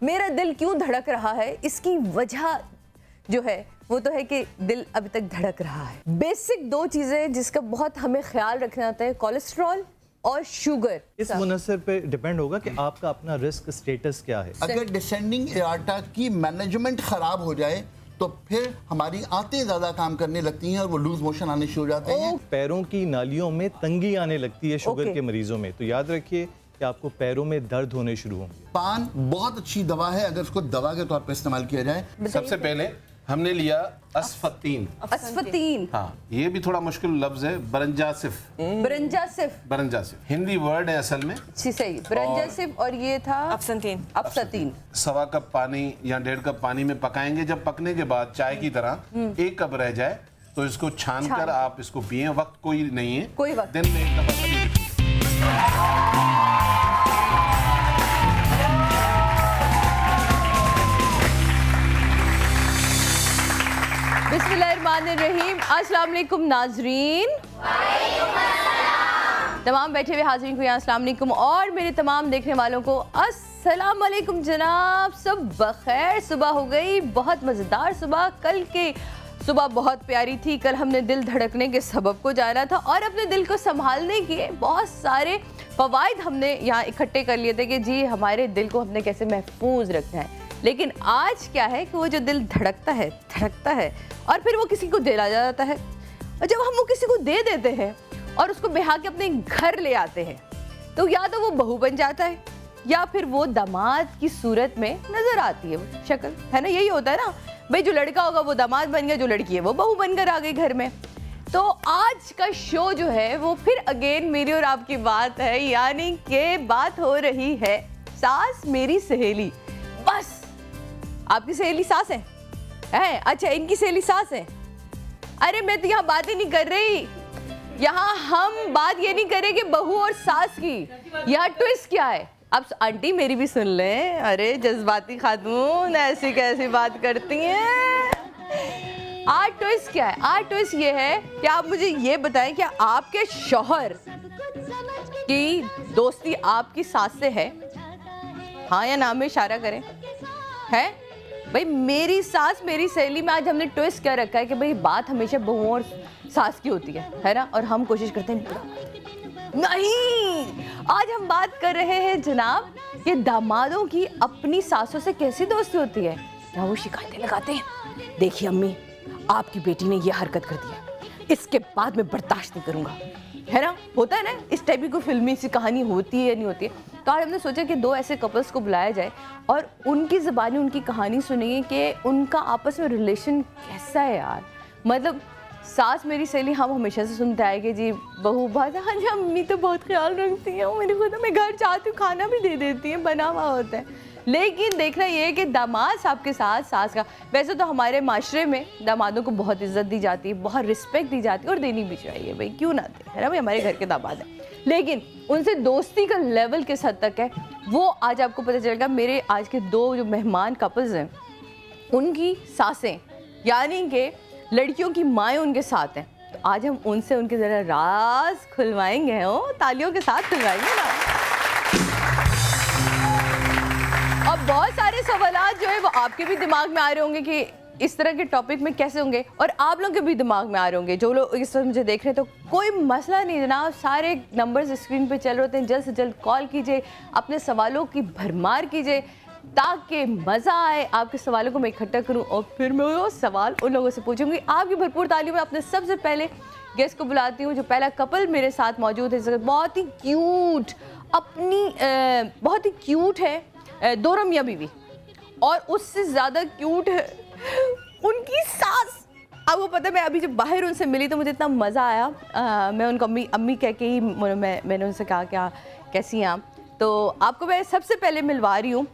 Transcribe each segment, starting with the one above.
मेरा दिल क्यों धड़क रहा है, इसकी वजह जो है वो तो है कि दिल अभी तक धड़क रहा है। बेसिक दो चीज़ें जिसका बहुत हमें ख्याल रखना होता है, कोलेस्ट्रॉल और शुगर। इस मुनसर पे डिपेंड होगा कि आपका अपना रिस्क स्टेटस क्या है। अगर डिसेंडिंग एआर्टा की मैनेजमेंट खराब हो जाए तो फिर हमारी आंतें ज्यादा काम करने लगती हैं और वो लूज मोशन आने शुरू हो जाते हैं। पैरों की नालियों में तंगी आने लगती है शुगर के मरीजों में, तो याद रखिए कि आपको पैरों में दर्द होने शुरू होंगे। पान बहुत अच्छी दवा है अगर उसको दवा के तौर पर इस्तेमाल किया जाए। सबसे पहले हमने लिया अस्फतीन। अस्फतीन, हाँ, ये भी थोड़ा मुश्किल लफ्ज है। बरंजासिफ। बरंजासिफ, बरंजासिफ हिंदी वर्ड है असल में। सही, बरंजासिफ। और ये था अफसतीन। अफसतीन। 1.25 कप पानी या 1.5 कप पानी में पकाएंगे। जब पकने के बाद चाय की तरह 1 कप रह जाए तो इसको छान कर आप इसको पिए। वक्त कोई नहीं है, कोई वक्त। दिन में 1 दफा बिस्मिल्लाहिर्रहमानिर्रहीम। अस्सलाम वालेकुम नाजरीन, तमाम बैठे हुए हाज़रीन को यहाँ अस्सलाम वालेकुम, और मेरे तमाम देखने वालों को अस्सलाम वालेकुम जनाब। सब बखैर, सुबह हो गई, बहुत मज़ेदार सुबह। कल के सुबह बहुत प्यारी थी। कल हमने दिल धड़कने के सबब को जाना था और अपने दिल को संभालने के बहुत सारे फ़वाइद हमने यहाँ इकट्ठे कर लिए थे कि जी हमारे दिल को हमने कैसे महफूज रखना है। लेकिन आज क्या है कि वो जो दिल धड़कता है और फिर वो किसी को दे जाता है, और जब हम वो किसी को दे देते हैं और उसको बिहा के अपने घर ले आते हैं तो या तो वो बहू बन जाता है या फिर वो दामाद की सूरत में नजर आती है वो शक्ल, है ना। यही होता है ना भाई, जो लड़का होगा वो दामाद बन गया, जो लड़की है वो बहू बनकर आ गई घर में। तो आज का शो जो है वो फिर अगेन मेरी और आपकी बात है, यानी कि बात हो रही है सास मेरी सहेली। बस आपकी सहेली सास है? अच्छा, इनकी सहेली सास है। अरे मैं तो यहाँ बात ही नहीं कर रही, यहाँ हम बात ये नहीं कर रहे कि बहू और सास की। यहाँ ट्विस्ट क्या है, अब आंटी मेरी भी सुन लें। अरे जज्बाती खातून ऐसी कैसी बात करती हैं। आज ट्विस्ट क्या है? आज ट्विस्ट ये है कि आप मुझे ये बताएं कि आपके शौहर की दोस्ती आपकी सास से है? हाँ या ना में इशारा करें। है भाई, मेरी सास मेरी सहेली में आज हमने ट्विस्ट क्या रखा है कि भाई बात हमेशा बहू और सास की होती है ना, और हम कोशिश करते हैं नहीं। आज हम बात कर रहे हैं जनाब ये दामादों की अपनी सासों से कैसी दोस्ती होती है। या वो शिकायतें लगाते हैं, देखिए अम्मी आपकी बेटी ने ये हरकत कर दी है, इसके बाद मैं बर्दाश्त नहीं करूँगा, है ना। होता है ना इस टाइप की कोई फिल्मी सी कहानी होती है या नहीं होती है। तो आज हमने सोचा कि दो ऐसे कपल्स को बुलाया जाए और उनकी ज़बानी उनकी कहानी सुनिए कि उनका आपस में रिलेशन कैसा है यार। मतलब सास मेरी सहेली हम हमेशा से सुनते आए कि जी बहू बात, हाँ जी अम्मी तो बहुत ख्याल रखती हैं, मेरे को तो मैं घर जाती हूँ खाना भी दे देती हैं, बना हुआ होता है। लेकिन देखना ये है कि दामाद साहब के साथ सास का, वैसे तो हमारे माशरे में दामादों को बहुत इज्जत दी जाती है, बहुत रिस्पेक्ट दी जाती है और देनी भी चाहिए भाई, क्यों ना दे, है ना भाई, हमारे घर के दामाद हैं। लेकिन उनसे दोस्ती का लेवल किस हद तक है वो आज आपको पता चलेगा। मेरे आज के दो जो मेहमान कपल्स हैं उनकी सासें यानी कि लड़कियों की माएँ उनके साथ हैं, तो आज हम उनसे उनके ज़रा राज खुलवाएंगे। हो तालियों के साथ खुलवाएंगे ना। और बहुत सारे सवालात जो है वो आपके भी दिमाग में आ रहे होंगे कि इस तरह के टॉपिक में कैसे होंगे, और आप लोगों के भी दिमाग में आ रहे होंगे जो लोग इस वक्त मुझे देख रहे हैं। तो कोई मसला नहीं जनाब, सारे नंबर्स स्क्रीन पे चल रहे होते हैं, जल्द से जल्द कॉल कीजिए, अपने सवालों की भरमार कीजिए ताकि मज़ा आए। आपके सवालों को मैं इकट्ठा करूं और फिर मैं वो सवाल उन लोगों से पूछूंगी। आपकी भरपूर तालीम में अपने सबसे पहले गेस्ट को बुलाती हूँ। जो पहला कपल मेरे साथ मौजूद है, बहुत ही क्यूट, बहुत ही क्यूट है दो मियां बीवी, और उससे ज़्यादा क्यूट है उनकी सास। अब वो पता है, मैं अभी जब बाहर उनसे मिली तो मुझे इतना मज़ा आया। मैं उनको अम्मी कह के ही मैंने उनसे कहा क्या कैसी हैं आप। तो आपको मैं सबसे पहले मिलवा रही हूँ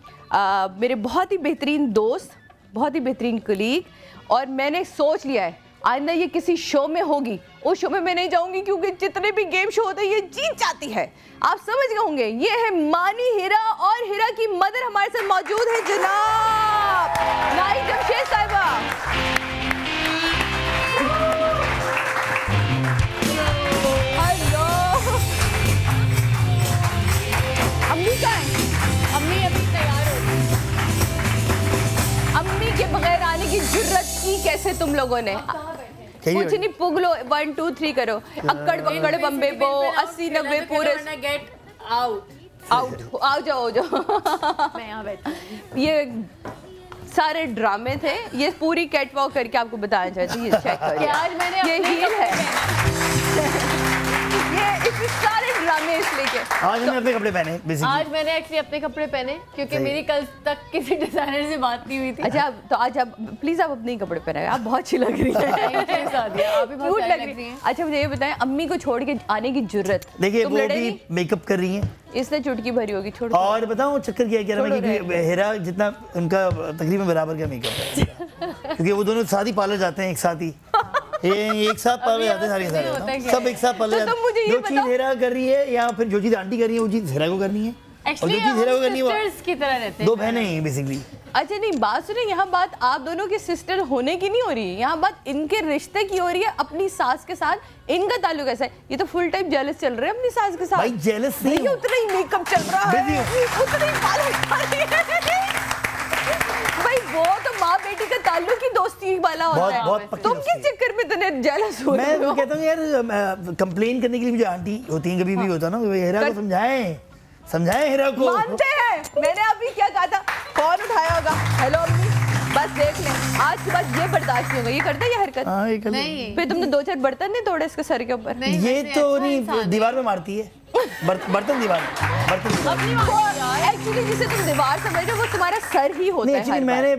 मेरे बहुत ही बेहतरीन दोस्त, बहुत ही बेहतरीन कलीग, और मैंने सोच लिया है आइंदा ये किसी शो में होगी, उस शो में मैं नहीं जाऊंगी क्योंकि जितने भी गेम शो होते हैं ये जीत जाती है। आप समझ गए होंगे, ये है मानी हीरा, और हीरा की मदर हमारे साथ मौजूद है जनाब नाई जमशेद साहिबा। अम्मी का है, अम्मी अभी तैयार हो। से तुम लोगों ने कुछ नहीं, पुग लो, 1 2 3 करो, अक्कड़ बक्कड़ बम्बे बो, 80 90 पूरे गेट आउट आओ जाओ मैं यहाँ बैठी। ये सारे ड्रामे थे, ये पूरी कैट वॉक करके आपको बताया चाहती हूँ, ये चेक करो, आज मैंने ये हील है, ये इसमें सारे ड्रामे इसलिए के आज मैंने अपने कपड़े पहने बेसिकली। आज मैंने एक्चुअली अपने कपड़े पहने क्योंकि मेरी कल तक किसी डिजाइनर से बात नहीं हुई थी। अच्छा तो आज आप प्लीज आप अपने ही कपड़े पहने, आप बहुत अच्छी लग रही है, आप भी बहुत क्यूट प्यारी लग रही है। अच्छा मुझे ये बताएं, अम्मी को छोड़ के आने की जरूरत, देखिए तुम वो लड़े भी नहीं? मेकअप कर रही हैं, इसने चुटकी भरी होगी, छोड़। और बताऊं चक्कर क्या है छोड़ो क्योंकि हेरा जितना उनका तकरीबन बराबर का मेकअप है क्योंकि वो दोनों साथ ही पार्लर जाते हैं एक साथ ही, एक साथ पार्लर जाते हैं सारे सब एक साथ पार्लर जाते हैं। जो चीज़ हेरा कर रही है या फिर जो चीज़ आंटी कर रही है वो चीज़ हेरा को करनी है, और जो चीज़ हेरा को करनी है वो सिस्टर्स की तरह रहते हैं, दो बहनें हैं बेसिकली। अच्छा नहीं, बात सुने, यहाँ बात आप दोनों की सिस्टर होने की नहीं हो रही है, यहाँ बात इनके रिश्ते की हो रही है, अपनी सास के साथ इनका ताल्लुक ऐसा है। ये तो फुल टाइम जेलस चल रहे हैं अपनी सास के साथ। भाई जेलस नहीं, ये उतना ही मेकअप चल रहा है, उतना ही पार्लर जा रही है। भाई वो तो माँ बेटी का ताल्लुक ही दोस्ती वाला होता है, बहुत पक्की तुम दोस्ती किस चक्कर में इतने जेलस हो रहे मैं हो? कहता हूँ यार कंप्लेन करने के लिए जो आंटी होती हैं कभी भी होता ना, हेरा को समझाएं हेरा को। मानते हैं, मैंने अभी क्या कहा था, कौन उठाया होगा, हेलो अम्मी, बस देख लें आज के बाद ये बर्दाश्त नहीं होगा, ये करता है ये हरकत। हाँ ये कर नहीं फिर तुमने 2-4 बर्तन नहीं तोड़े इसके सर के ऊपर? ये तो नहीं दीवार में मारती है, बर्तन दीवार एक्चुअली जिसे तुम दीवार समझ रहे हो वो तुम्हारा सर ही होता है। एक्चुअली मैंने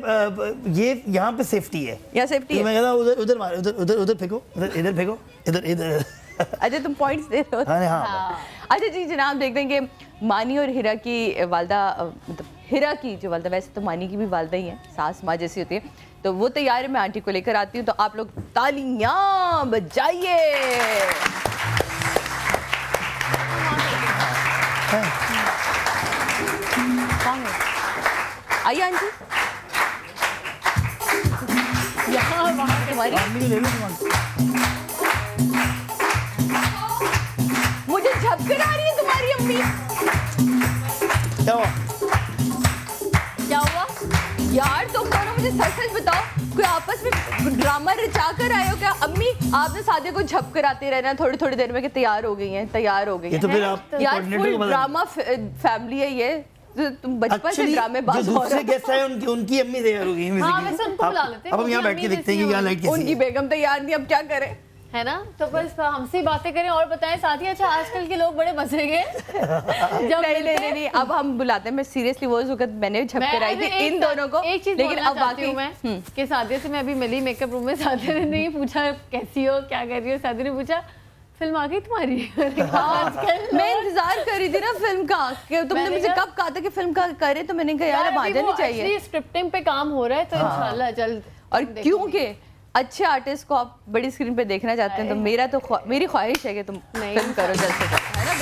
ये यहाँ पे सेफ्टी है, यहाँ सेफ्टी है, मैं कहता हूँ उधर उधर मार, उधर फेंको, इधर फेंको, इधर। अच्छा तुम पॉइंट्स दे रहे हो। हाँ। अच्छा जी जनाब, देखते हैं कि मानी और हिरा की वालदा, मतलब हिरा की जो वालदा, वैसे तो मानी की भी वालदा ही है, सास माँ जैसी होती है, तो वो तैयार है, मैं आंटी को लेकर आती हूँ, तो आप लोग तालियां बजाइए। आइए आंटी, यहाँ वहाँ तुम्हारी मुझे झपकर आ रही है तुम्हारी अम्मी। क्या हुआ? क्या हुआ यार, तुम दोनों मुझे सच सच बताओ, कोई आपस में ड्रामा रचा कर आए हो क्या? अम्मी आपने सादिया को झपकर आते रहना थोड़ी थोड़ी देर में कि तैयार हो गई हैं, तैयार हो गई ये तो फिर आप यार फुल ड्रामा फैमिली है ये, तुम बचपन से ड्रामे बाज हो रहे हो। दूसरे गेस्ट आए उनकी अम्मी तैयार हो गई है। हाँ वैसे उनको बुला लेते हैं, अब हम यहाँ बैठ के देखते हैं कि यहाँ लाइट कैसी उनकी बेगम तैयार नहीं, अब क्या करें, है ना? तो बस हमसे बातें करें और बताएं साथी। अच्छा आजकल के लोग बड़े मजे गए जब नहीं, अब हम बुलाते हैं। मैं सीरियसली वो वक्त मैंने झपकर आई थी इन दोनों को, एक चीज लेकिन अब बाकी मैं कि सादिया से मैं अभी मिली मेकअप रूम में, सादिया ने नहीं पूछा कैसी हो क्या कर रही हो, सादिया ने पूछा फिल्म आ गई तुम्हारी। मैं इंतजार कर रही थी ना फिल्म का, कि तुमने मुझे कब कहा था कि फिल्म का करे, तो मैंने कहा यार अब आ जानी चाहिए। स्क्रिप्टिंग पे काम हो रहा है तो इंशाल्लाह जल्द। और क्योंकि अच्छे आर्टिस्ट को आप बड़ी स्क्रीन पे देखना चाहते हैं, तो मेरी ख्वाहिश है कि तुम फिल्म करो जल्द से जल्द, है ना?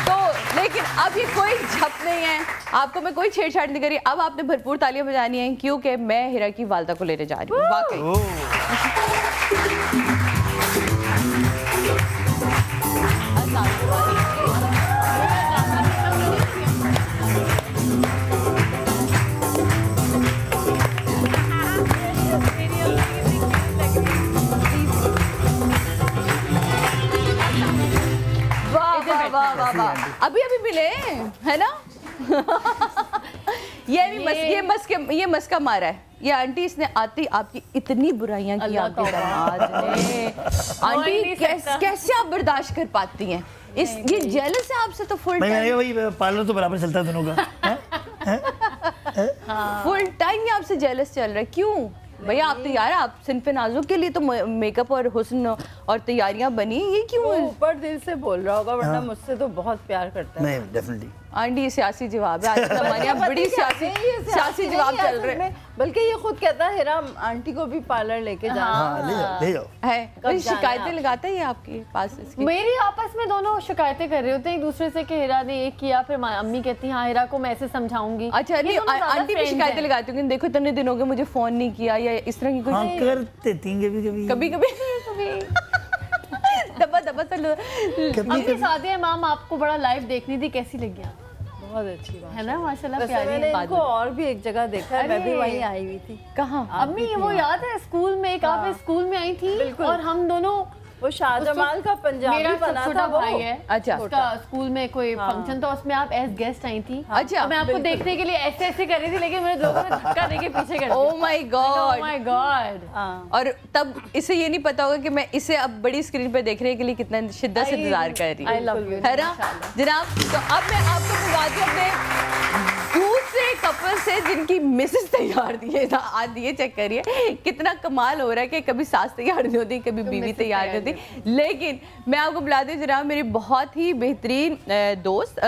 तो लेकिन अब ये कोई झप नहीं है, आपको मैं कोई छेड़छाड़ नहीं करी, अब आपने भरपूर तालियां बजानी है क्योंकि मैं हिरा की वालदा को लेने जा रही हूँ। वाकई अभी मिले है ना? ये मस्का मारा है ये आंटी, इसने आती आपकी इतनी बुराइयां की आपके दामाद ने। आंटी कैसे आप बर्दाश्त कर पाती हैं? ये जेलस है आपसे तो फुल टाइम। वही पार्लर तो बराबर चलता है दोनों का। फुल टाइम आपसे जेलस चल रहा है, क्यों भैया? आप तैयार, आप सिनफे नाजुक के लिए तो मेकअप और हुस्न और तैयारियां बनी, ये क्यों? ऊपर दिल से बोल रहा होगा, वरना मुझसे तो बहुत प्यार करता है। नहीं डेफिनेटली आंटी सियासी जवाब है, आज के ज़माने में बड़ी सियासी जवाब चल रहे हैं। बल्कि ये खुद कहता है हिरा आंटी को भी पार्लर लेके जाना ले जाओ है। शिकायतें लगाता है ये आपके पास इसकी? मेरी आपस में दोनों शिकायतें कर रहे होते हैं एक दूसरे से कि हिरा ने एक किया, फिर अम्मी कहती है हाँ हिरा को मैं ऐसे समझाऊंगी। अच्छा नहीं, आंटी भी शिकायतें लगाती होंगी, देखो इतने दिन हो गए मुझे फोन नहीं किया या इस तरह की कोई? कर देती हैं कभी दबा दबा अपनी सादिया इमाम आपको बड़ा लाइव देखनी थी, कैसी लगी? बहुत अच्छी बात है ना, माशाल्लाह वैसे प्यारी मैंने है। इनको और भी एक जगह देखा है, मैं भी वहीं आई हुई थी। कहाँ? अम्मी वो याद है स्कूल में एक आप स्कूल में आई थी और हम दोनों, वो शाहजमाल का पंजाबी मेरा बना छोटा था वो। भाई है, अच्छा। उसका स्कूल में कोई फंक्शन था, उसमें आप एज गेस्ट आई थी। अच्छा, तो मैं आपको देखने के लिए ऐसे ऐसे कर रही थी, लेकिन मेरे लोगों ने धक्का देके पीछे कर दिया। Oh my God, my God. और तब इसे ये नहीं पता होगा कि मैं इसे अब बड़ी स्क्रीन पे देखने के लिए कितना शिद्दत से इंतजार कर रही I हूँ, love you, है ना जनाब। तो अब मैं आपको बुलाती हूँ अपने दूसरे कपल से जिनकी मिसेस तैयार दिए था। आज ये चेक करिए कितना कमाल हो रहा है कि कभी सास तैयार नहीं होती, कभी बीवी तैयार नहीं होती। लेकिन मैं आपको बुलाती हूँ जनाब मेरी बहुत ही बेहतरीन दोस्त,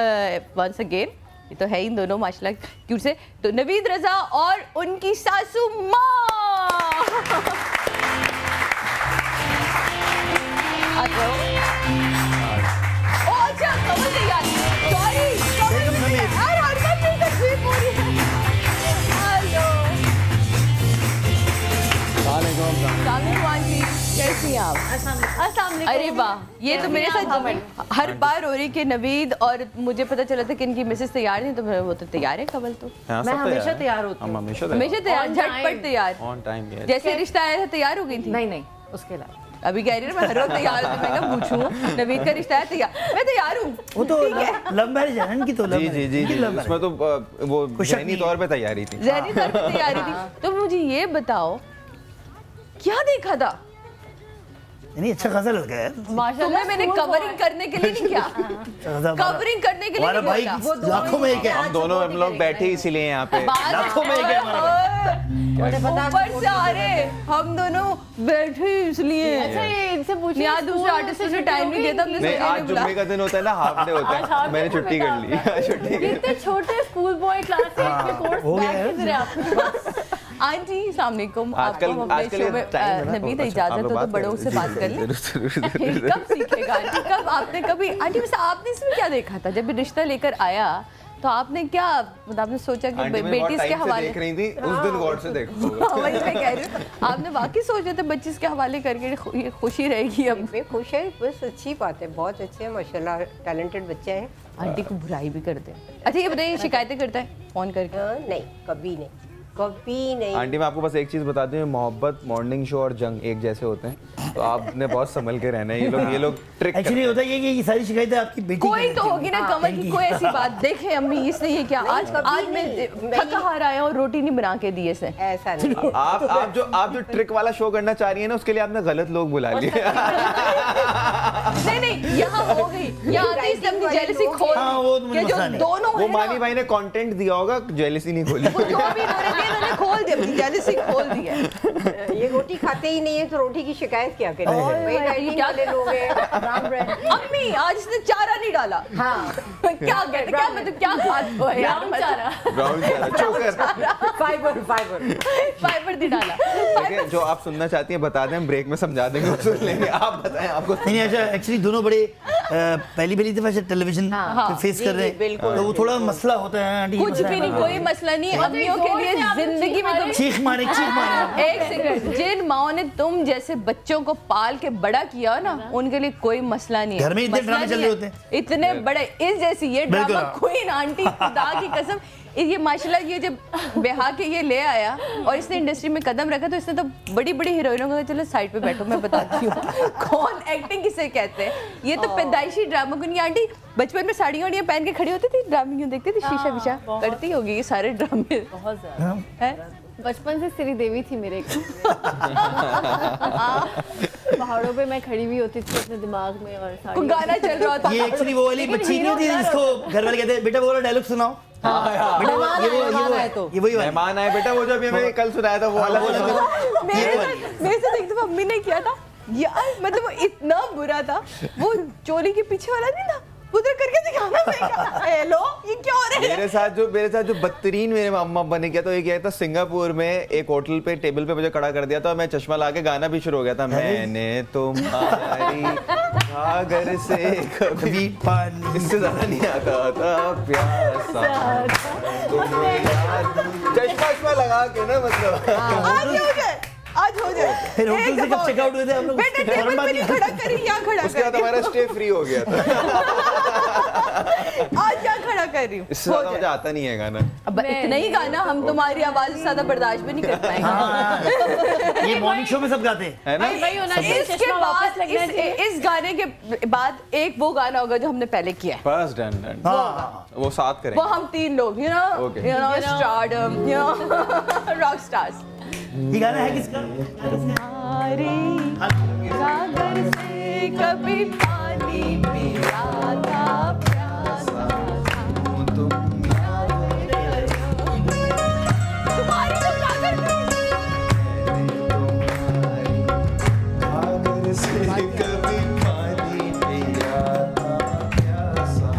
वंस अगेन ये तो है ही दोनों माशाल्लाह क्यूट से, तो नवीद रजा और उनकी सासू माँ। कैसी हैं आप? अरे वाह, ये तो मेरे साथ हर बार हो रही कि नवीद, और मुझे पता चला था कि इनकी मिसेस तैयार नहीं, तो वो तो तैयार है कबल। तो मैं हमेशा तैयार होती हूँ, हमेशा तैयार, झटपट तैयार, ऑन टाइम। जैसे रिश्ता आया था तैयार हो गई थी? नहीं नहीं, उसके अलावा अभी कह रही है मैं हर रोज तैयार हूँ, मैं ना पूछूं नवीद का रिश्ता है तैयार, मैं तैयार हूँ। वो तो लव मैरिज है इनकी, तो जी जी जी, उसमें तो वो ज़हनी तौर पे तैयारी थी, ज़हनी तौर पे तैयारी थी। तो मुझे ये बताओ क्या देखा था? नहीं अच्छा खासा लड़का है तुम्हें मैंने कवरिंग करने के लिए नहीं किया, कवरिंग करने के लिए नहीं भाई, लाखों में एक है। हम लोग बैठे इसीलिए यहाँ पे, लाखों में एक है हमारा। ऊपर से आ रहे, हम दोनों बैठे इसलिए। अच्छा ये इनसे पूछिए, यहाँ दूसरे आर्टिस्ट ने टाइम नहीं देता, हमने नहीं आज जुम्मे का दिन होता है ना, हाफ डे होता है, मैंने छुट्टी कर ली, छुट्टी कर इतने छोटे स्कूल बॉय क्लास से में कोर्स बैक किधर है आपके? आंटी अस्सलाम वालेकुम, आजकल नवीद इजाजत हो तो बड़ों से बात कर ले। कब सीखेगा आंटी, कब आपने कभी आंटी वैसे आपने इसमें क्या देखा था जब रिश्ता लेकर आया? तो आपने क्या मतलब आपने सोचा कि बेटी के हवाले देख रही थी उस दिन गॉड से देखो, वही मैं कह रही हूँ, आपने वाकई सोचा था बच्ची के हवाले करके ये खुशी रहेगी? अब मैं खुश है, बस अच्छी बात है, बहुत अच्छे हैं माशाल्लाह, टैलेंटेड बच्चे हैं। आंटी को बुराई भी करते हैं। अच्छा ये बताइए शिकायतें करता है फोन करके? नहीं कभी नहीं, कभी नहीं। आंटी मैं आपको बस एक चीज बताती हूँ, मोहब्बत, मॉर्निंग शो और जंग एक जैसे होते हैं, तो आपने बहुत संभल के रहना है। ये लोग ट्रिक एक्चुअली होता है कि सारी शिकायतें आपकी बेटी कोई तो होगी ना कमल की, कोई ऐसी बात देखे अम्मी इसने ये क्या आज मैं थका हार आया और रोटी नहीं बना के दी इसे, ऐसा नहीं। आप जो ट्रिक वाला शो करना चाह रही है ना, उसके लिए आपने गलत लोग बुला लिए। नहीं यहाँ हो गई, यहाँ पे इसने अपनी जेलसी खोल दी, जो दोनों वो मानी भाई ने कंटेंट दिया होगा, जेलसी नहीं खोली, इन्होंने खोल दी, अपनी जेलसी खोल दी है। ये रोटी खाते ही नहीं है तो रोटी की शिकायत क्या करें? क्या लोग हैं? अम्मी आज इसने चारा नहीं डाला। हाँ क्या कहते, क्या मतलब क्या बात हो है यार? ब्राउन चारा, चोकर, फाइबर नहीं डाला। देखिए जो आप सुनना चाहती हैं बता दें, हम ब्रेक में समझा देंगे, वो सुन लेंगे। आप बताएं आपको। नहीं अच्छा, एक्चुअली दोनों बड़े पहली दफा टेलीविजन पे फेस कर रहे हैं, तो वो थोड़ा मसला होता है आंटी। कुछ भी नहीं, कोई मसला नहीं, अम्मियों के लिए जिंदगी में तो चीख मारे। एक सेकंड, जिन माओ ने तुम जैसे बच्चों को पाल के बड़ा किया ना, उनके लिए कोई मसला नहीं है। घर में इतने ड्रामे चल रहे होते हैं, इतने बड़े इस जैसी ये ड्रामा क्वीन आंटी, खुदा की कसम ये माशाल्लाह, ये जब बेहा के ये ले आया और इसने इंडस्ट्री में कदम रखा, तो इसने तो बड़ी बड़ी हीरोइनों को चलो साइड पे बैठो मैं बताती हूँ कौन एक्टिंग किसे कहते हैं। ये तो पैदाइशी ड्रामा को नहीं। आंटी बचपन में साड़ियाँ वाड़ियाँ पहन के खड़ी होती थी, ड्रामिंग देखती थी, शीशा विशा करती होगी, ये सारे ड्रामे बहुत ज्यादा। बचपन से श्री देवी थी मेरे पहाड़ों पे मैं खड़ी हुई होती थी अपने दिमाग में, और गाना चल रहा था। ये एक्चुअली वो वाली बच्ची नहीं होती जिसको घर वाले कहते हैं बेटा वो वाला डायलॉग सुनाओ। ये वही मेहमान आए बेटा, वो जो अभी हमें कल सुनाया था वो वाला। मेरे साथ एक दफा मम्मी ने किया था यार, मतलब वो इतना बुरा था, वो चोली के पीछे वाला नहीं था, उधर करके दिखाना पड़ेगा। हेलो ये क्या हो रहा है? मेरे साथ जो बदतरीन मेरे अम्मा अब्बा ने किया, तो ये किया था सिंगापुर में एक होटल पे टेबल पे मुझे खड़ा कर दिया था, मैं चश्मा ला के गाना भी शुरू हो गया था, मैंने तुम्हारी सागर से कभी पानी, इससे ज्यादा नहीं आता था प्यासा, चश्मा लगा के ना, मतलब आज हो जाए। फिर होटल से कब चेकआउट हुए थे हम लोग? बेटा टेबल पे नहीं खड़ा करी, यहाँ खड़ा कर। उसके बाद हमारा स्टे फ्री हो गया था। आज क्या खड़ा कर रही हूँ? इससे ज़्यादा मुझे आता नहीं है गाना। अब इतना ही गाना, हम तुम्हारी आवाज से ज्यादा बर्दाश्त भी नहीं कर पाएंगे। ये मॉर्निंग शो में सब गाते हैं, है ना? इसके बाद इस गाने के बाद एक वो गाना होगा जो हमने पहले किया है, फर्स्ट डन वो साथ करेंगे। वो हम 3 लोग, you know, stardom, rock stars. ये गाना है किसका? सागर से कभी पानी पिया था, प्यासा था, तुम्हारी तो सागर से कभी पानी पिया था, प्यासा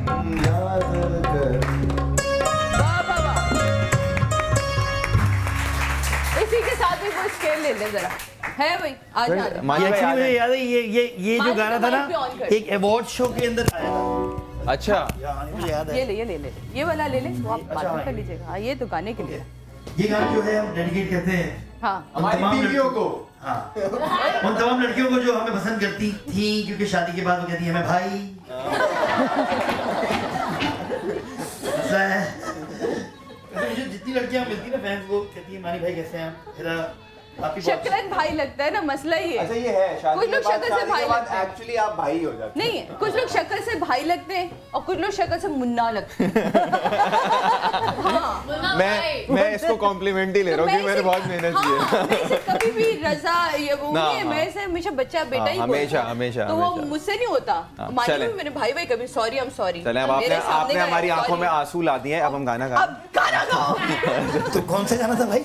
तुम याद कर। वाह वाह वाह। इसी के साथ ही वो स्केल ले ले जरा, है भाई? आज एक्चुअली मुझे याद है ये जो गाना था ना, एक अवार्ड शो के अंदर आया था। अच्छा, मुझे याद है। ये वाला ले ले, वो आप बाद में कर लीजिएगा। हाँ, ये तो गाने के लिए। ये गाना जो है हम डेडिकेट करते हैं हाँ, हमारी बीवियों को, हाँ, उन तमाम लड़कियों को जो हमें पसंद करती थी, क्योंकि शादी के बाद वो कहती है हमें भाई। ऐसा है, मुझे जितनी लड़कियां मिलती ना फैंस, वो कहती है मानी भाई कैसे हैं आप, मेरा शक्लन भाई लगता है ना, मसला ही है। अच्छा ये है, शादी कुछ लोग शक्ल से भाई लगते हैं, एक्चुअली आप भाई हो जाते नहीं, कुछ लोग शक्ल से भाई लगते हैं और कुछ लोग शक्ल से मुन्ना लगते हैं। हाँ, मैं इसको कॉम्प्लीमेंट ही ले रहा हूँ कि मैंने बहुत मेहनत की है। मैं इसे कभी भी रजा ये वो नहीं है, मैं इसे हमेशा बच्चा बेटा ही बोलता हूँ। हमेशा तो वो मुझसे नहीं होता। मानी भी मैंने भाई कभी सॉरी, आई एम सॉरी। चलें, अब आपने हमारी आंखों में आंसू ला दिए, अब हम गाना गाएं। अब गाना गाओ। तो कौन सा गाना था भाई?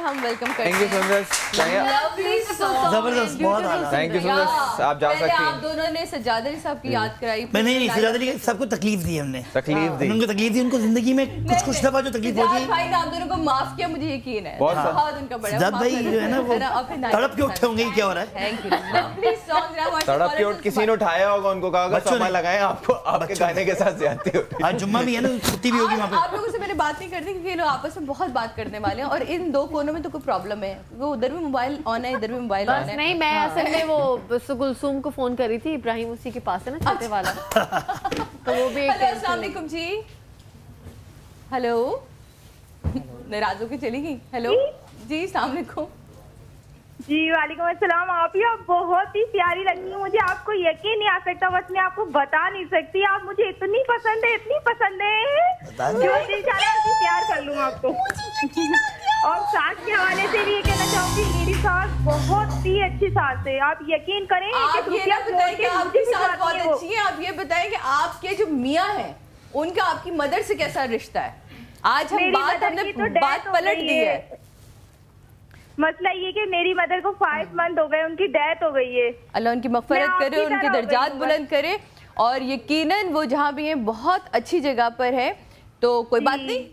हम वेलकम करते हैं। थैंक यू सुंदर, जबरदस्त, बहुत आला। थैंक यू सुंदर, आप जा सकती हैं। आप दोनों ने सज्जाद अली साहब की याद कराई। नहीं, सज्जाद अली सबको तकलीफ दी हमने, उनको तकलीफ दी, उनको जिंदगी में कुछ दफा जो तकलीफ होती है। भाई ने आप दोनों को माफ किया, मुझे यकीन है बहुत उनका बड़ा सज्जाद भाई जो है ना वो तड़प के उठे होंगे, क्या हो रहा है। Thank you. तड़प के उठ किसी ने उठाया होगा उनको, कहा समय लगाए आपको, आपके गाने के साथ ज्यादती होती है। आज जुम्मा भी है ना, छुट्टी भी होगी वहाँ पे। आप लोगों से मैंने बात नहीं करती क्योंकि ये लोग आपस में बहुत बात करने वाले हैं और इन दो कोनों में तो कोई प्रॉब्लम है, वो उधर भी मोबाइल ऑन है, इधर भी मोबाइल ऑन है। नहीं, मैं असल में वो गुलसूम को फोन करी थी, इब्राहिम उसी के पास है ना, छोटे वाला, तो वो भी। हेलो, अस्सलाम वालेकुम जी। हेलो, नाराज होके चली गई। हेलो जी, अस्सलाम वालेकुम जी। वालेकुम अस्सलाम। आप बहुत ही प्यारी लगती है मुझे, आपको यकीन नहीं आ सकता, बस मैं आपको बता नहीं सकती, आप मुझे इतनी पसंद है, इतनी पसंद है जो दिल चाह रहा है प्यार कर लूँ आपको। और सास के हवाले से भी ये कहना चाहूंगी, मेरी सास बहुत ही अच्छी सास है, आप यकीन करें। आप ये ना बताएं कि आपकी सास बहुत अच्छी है, आप ये बताएं कि आपके जो मियाँ हैं उनका आपकी मदर से कैसा रिश्ता है। आज हम बात पलट दी है। मसला ये कि मेरी मदर को 5 मंथ हो गए, उनकी डेथ हो गई है। अल्लाह उनकी मग़फ़िरत करे, उनके दर्जात बुलंद करे और यकीनन वो जहाँ भी हैं बहुत अच्छी जगह पर है, तो कोई बात नहीं।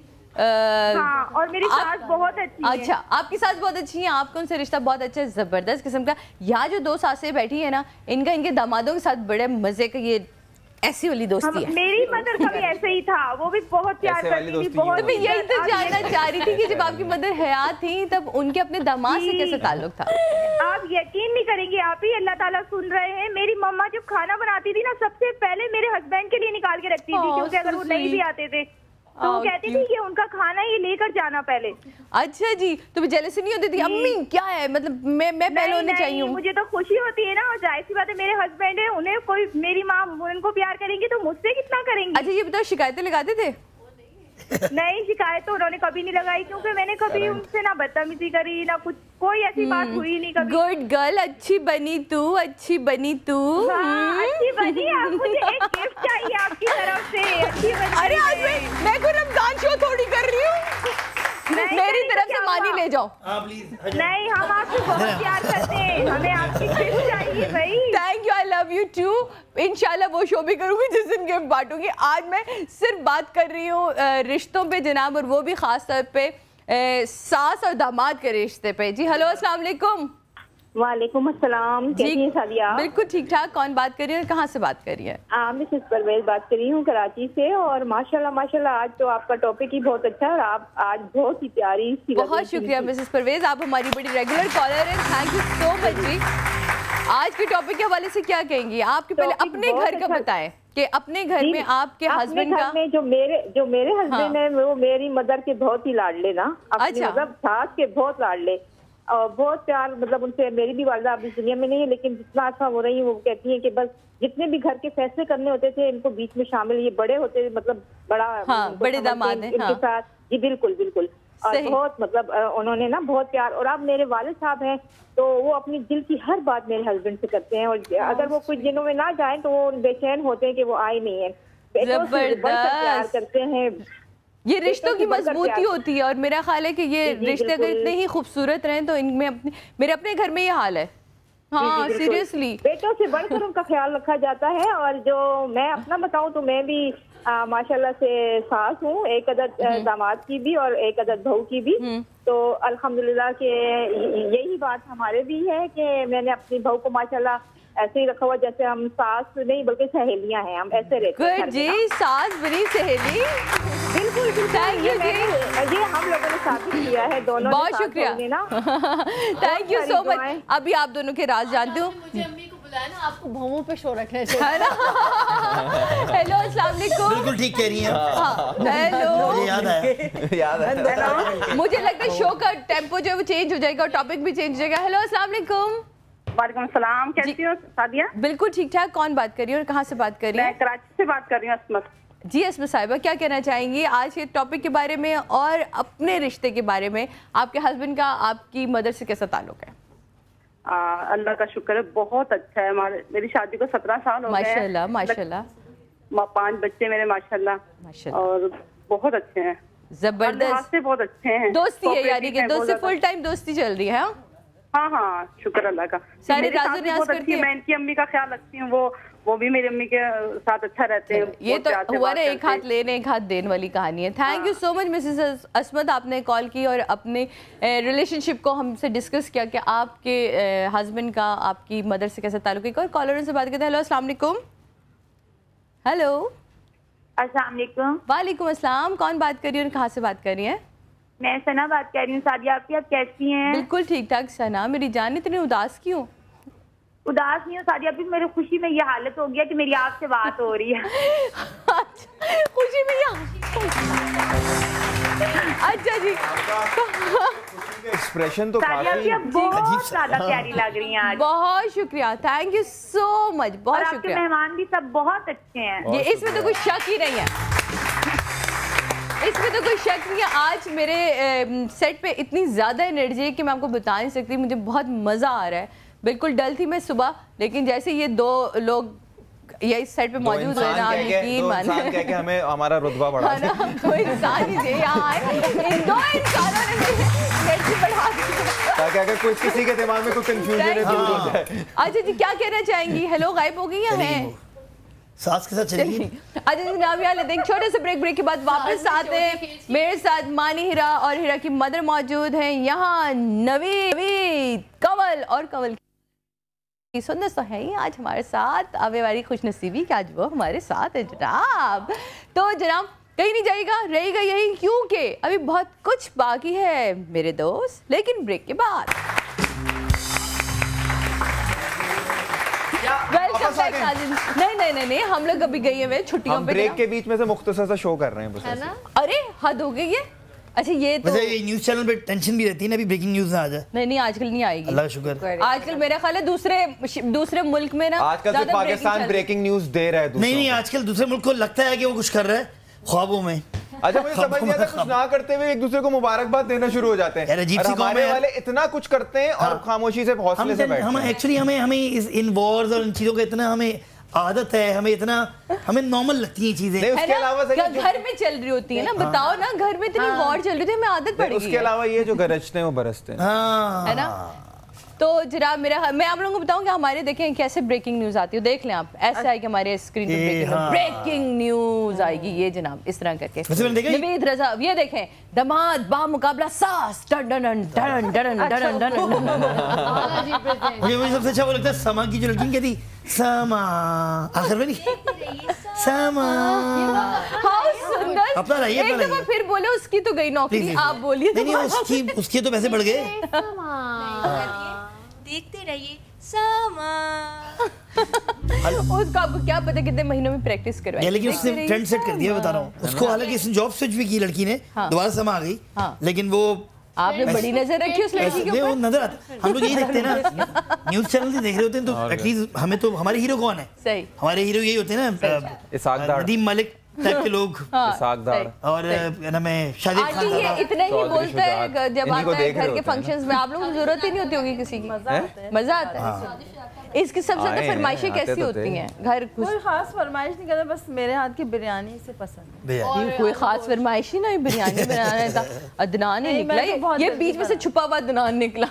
हाँ, और मेरी सास बहुत अच्छी है। अच्छा, आपकी सास बहुत अच्छी है, आपका उनसे रिश्ता बहुत अच्छा है, जबरदस्त किस्म का। यहाँ जो दो सासें बैठी है ना, इनका इनके दामादों के साथ बड़े मजे का ये ऐसी वाली दोस्ती है। मेरी मदर का भी ऐसे ही था, वो भी बहुत प्यार करती थी, बहुत। तो मैं यही तो जानना चाह रही थी कि जब आपकी मदर हयात थी तब उनके अपने दामाद से कैसा ताल्लुक था। आप यकीन नहीं करेंगे, आप ही अल्लाह ताला सुन रहे हैं। मेरी मम्मा जब खाना बनाती थी ना, सबसे पहले मेरे हस्बैंड के लिए निकाल के रखती थी, क्योंकि अगर वो नहीं भी आते थे तो वो कहती थी कि उनका खाना ये लेकर जाना पहले। अच्छा जी, तो जेलसी नहीं होती थी अम्मी क्या है, मतलब मैं पहले होने चाहिए। मुझे तो खुशी होती है ना, और जाहिर सी बात है मेरे हस्बैंड है, उन्हें कोई, मेरी माँ उनको प्यार करेंगी तो मुझसे कितना करेंगी। अच्छा ये बताओ, शिकायतें लगाते थे? नहीं, शिकायत तो उन्होंने कभी नहीं लगाई, क्योंकि मैंने कभी उनसे ना बदतमीजी करी ना कुछ, कोई ऐसी बात हुई नहीं कभी। गुड गर्ल, अच्छी बनी तू, अच्छी बनी तू। अच्छी बनी। आप मुझे एक गिफ्ट चाहिए आपकी तरफ से, अच्छी बनी। अरे आज मैं कोई रमजान शो थोड़ी कर रही हूँ, मेरी तरफ से मानी ले जाओ। नहीं, हम आपसे बहुत प्यार करते हैं, हमें आपकी गिफ्ट चाहिए भाई। Thank you, I love you too. इंशाल्लाह वो शो भी करूंगी जिस दिन गिफ्ट बांटूंगी। आज मैं सिर्फ बात कर रही हूँ रिश्तों पे जनाब, और वो भी खास तौर पे सास और दामाद के रिश्ते पे। जी हेलो, अस्सलाम वालेकुम। वालेकुम अस्सलाम, कैसी हैं सादिया? बिल्कुल ठीक ठाक। कौन बात कर रही है और कहाँ से बात कर रही है? मिसेस परवेज बात कर रही हूँ कराची से। और माशाल्लाह माशाल्लाह आज तो आपका टॉपिक ही बहुत अच्छा है, और आप आज बहुत ही प्यारी सी। बहुत शुक्रिया मिसेस परवेज, आप हमारी बड़ी रेगुलर कॉलर हैं, थैंक यू सो मच जी। आज के टॉपिक के हवाले से क्या कहेंगे? आपके पहले अपने घर का बताएं कि अपने घर में आपके हस्बैंड का। जो मेरे हस्बैंड है वो मेरी मदर के बहुत ही लाडले ना, मतलब सास के बहुत लाडले और बहुत प्यार, मतलब उनसे। मेरी भी वालिदा अब इस दुनिया में नहीं है, लेकिन जितना अच्छा हो रही है वो कहती है कि बस जितने भी घर के फैसले करने होते थे इनको बीच में शामिल, ये बड़े होते, मतलब बड़ा बड़े दामाद हैं इनके साथ। जी बिल्कुल बिल्कुल, और बहुत मतलब उन्होंने ना बहुत प्यार। और अब मेरे वालिद साहब हैं तो वो अपनी दिल की हर बात मेरे हस्बैंड से करते हैं, और अगर वो कुछ दिनों में ना जाए तो वो बेचैन होते हैं कि वो आए नहीं है। प्यार करते हैं, ये रिश्तों की मजबूती होती है। और मेरा ख्याल है कि ये रिश्ते अगर इतने ही खूबसूरत रहें तो इनमें मेरे अपने घर में ये हाल है। हाँ सीरियसली, बेटों से बढ़कर उनका ख्याल रखा जाता है। और जो मैं अपना बताऊं तो मैं भी माशाल्लाह से सास हूँ, एक अदद दामाद की भी और एक अदद बहू की भी। तो अल्हम्दुलिल्लाह के यही बात हमारे भी है कि मैंने अपनी बहू को माशाल्लाह ऐसे ही रखा हुआ जैसे हम सास नहीं बल्कि सहेलियां हैं, हम ऐसे रहते हैं। गुड जी, सास बड़ी सहेली। बिल्कुल ये हम लोगों ने साबित किया है दोनों। बहुत शुक्रिया, थैंक यू सो मच। अभी आप दोनों के राज जानती हूँ। अम्मी को बुलाया ना, आपको भवों पे शो रखना चाहिए। हेलो अस्सलाम वालेकुम। बिल्कुल ठीक कह रही हैं। हेलो, याद है। मुझे लगता है शो का टेम्पो जो है वो चेंज हो जाएगा और टॉपिक भी चेंज हो जाएगा। हेलो अस्सलाम वालेकुम। वालेकुम सलाम, कैसी हो सादिया? बिल्कुल ठीक ठाक। कौन बात कर रही है और कहाँ से बात कर रही है? मैं कराची से बात कर रही हूँ, अस्मत। जी अस्मत साहिबा, क्या कहना चाहेंगी आज के टॉपिक के बारे में और अपने रिश्ते के बारे में? आपके हस्बैंड का आपकी मदर से कैसा ताल्लुक है? अल्लाह का शुक्र है, बहुत अच्छा है। मेरी शादी को 17 साल हो गए। माशाल्लाह माशाल्लाह। 5 बच्चे मेरे माशाल्लाह, और बहुत अच्छे हैं। जबरदस्त से बहुत अच्छे हैं, दोस्ती है, यानी कि दोस्ती फुल टाइम दोस्ती चल रही है। हाँ हाँ शुक्र अल्लाह का। सारी राजू न्याज करती है। मैं इनकी अम्मी का ख्याल रखती हूँ, वो भी मेरी अम्मी के साथ अच्छा रहते हैं। ये तो हुआ ना एक हाथ लेने एक हाथ देने वाली कहानी है। Thank you so much Mrs Asmat, आपने कॉल की और अपने रिलेशनशिप को हमसे डिस्कस किया कि आपके हस्बैंड का आपकी मदर से कैसा ताल्लुक है। और कॉलर से बात करते हैं। हेलो अस्सलाम वालेकुम। हेलो अस्सलाम वालेकुम। वालेकुम अस्सलाम। कौन बात कर रही है और कहाँ से बात कर रही है? मैं सना बात कर रही हूँ। सादिया आपकी, आप कैसी हैं? बिल्कुल ठीक ठाक। सना मेरी जान, इतनी उदास क्यों? उदास नहीं हो सादिया, अभी मेरी खुशी में ये हालत हो गया कि मेरी आपसे बात हो रही है। खुशी में अच्छा जी। एक्सप्रेशन तो काफी बहुत ज्यादा प्यारी लग रही हैं आज। बहुत शुक्रिया, थैंक यू सो मच, बहुत शुक्रिया। मेहमान भी सब बहुत अच्छे हैं। ये इसमें तो कोई शक ही नहीं है, इसमें तो कोई शक नहीं है। आज मेरे सेट पे इतनी ज़्यादा एनर्जी है कि मैं आपको बता नहीं सकती। मुझे बहुत मज़ा आ रहा है। बिल्कुल डल थी मैं सुबह, लेकिन जैसे ये दो लोग ये इस साइड पे मौजूद है ना, यकीन माने कह के हमें हमारा रुतबा बढ़ा ना, कोई इंसान ही थे यहाँ आए, इन दो इंसानों ने एनर्जी बढ़ा दी ताकि अगर कोई किसी के दिमाग में कोई कंफ्यूजन है दूर हो जाए। अच्छा जी, क्या कहना चाहेंगी? हेलो, गायब हो गई या है? सास के साथ चलेगी। अच्छा जनाब, यहाँ लेते हैं छोटे से ब्रेक के बाद वापस आते हैं। मेरे साथ मानी हीरा और हीरा की मदर मौजूद हैं यहाँ, नवीद कंवल। और कंवल की सुंदर तो है ही आज हमारे साथ, आवे वाली खुशनसीबी कि आज वो हमारे साथ है जनाब। तो जनाब कहीं नहीं जाएगा, रहेगा यही, क्योंकि अभी बहुत कुछ बाकी है मेरे दोस्त, लेकिन ब्रेक के बाद। Welcome back Sajid. नहीं, हम लोग अभी गए हुए छुट्टियों पे। ब्रेक के बीच में से मुख्तसर सा शो कर रहे हैं बस, है ना? अरे हद हो गई है। अच्छा ये तो वैसे ये न्यूज़ चैनल पे टेंशन भी रहती है ना, अभी ब्रेकिंग न्यूज़ ना आ जाए। नहीं आजकल नहीं आएगी, अल्लाह का शुक्र। आजकल मेरा ख्याल है दूसरे मुल्क में ना आजकल सिर्फ पाकिस्तान ब्रेकिंग न्यूज़ दे रहा है। नहीं आजकल दूसरे मुल्क को लगता है कि वो कुछ कर रहा है ख्वाबों में। अच्छा मुझे समझ नहीं आता, कुछ ना करते हुए एक दूसरे को मुबारकबाद देना शुरू हो जाते हैं। हमारे वाले इतना कुछ करते हैं और खामोशी से हौसले से बैठते हैं। हम एक्चुअली हमें इन वॉर्स और इन चीजों का इतना हमें आदत है, हमें नॉर्मल लगती है चीजें। उसके अलावा घर में चल रही होती है ना, बताओ ना, घर में इतनी वॉर चल रही थी, हमें आदत पड़ गई। उसके अलावा ये जो गरजते हैं वो बरसते हैं, है ना। तो जनाब मैं आप लोगों को बताऊं कि हमारे देखें कैसे ब्रेकिंग न्यूज आती है, देख लें आप, ऐसे आएगी हमारे स्क्रीन पे ब्रेकिंग न्यूज आएगी, ये जनाब इस तरह करके। नवीद रजा, ये देखें, दमाद बा मुकाबला सास, done done done done done done done. मुझे सबसे अच्छा वो लगता है समा की जो लड़की कहती समा, आखिर में नहीं समा। हाँ सुंदर, अपना रहिए, एक दफा फिर बोले, उसकी तो गई नौकरी, आप बोलिए। नहीं उसके तो पैसे बढ़ गए। देखते रहिए समा। उसको आपको क्या पता कितने महीनों में प्रैक्टिस करवाई, लेकिन उसने ट्रेंड सेट कर दिया, बता रहा हूँ उसको। हालांकि इसने जॉब स्विच भी की लड़की ने, दोबारा समा आ गई, लेकिन वो आपने बड़ी नजर रखी उस लड़की के ऊपर। नजर आता, हम लोग यही देखते हैं ना, न्यूज चैनल से देख रहे होते हैं, तो एटलीस्ट हमें तो हमारे हीरो कौन है? सही, हमारे हीरो यही होते हैं ना, नदीम मलिक टाइप के लोग, और मैं शादी ये इतना ही बोलता है जब आता है घर के फंक्शंस में। आप लोगों को जरूरत ही नहीं होती होगी किसी की, मजा आता है। इसकी सबसे ज्यादा फरमाइशें कैसी होती हैं? घर कोई खास फरमाइश नहीं करता, बस मेरे हाथ की बिरयानी से पसंद है। कोई खास फरमाइश ही नहीं, बिरयानी बनाना था। अदनान ही निकला, ये बीच में से छुपा हुआ अदनान निकला।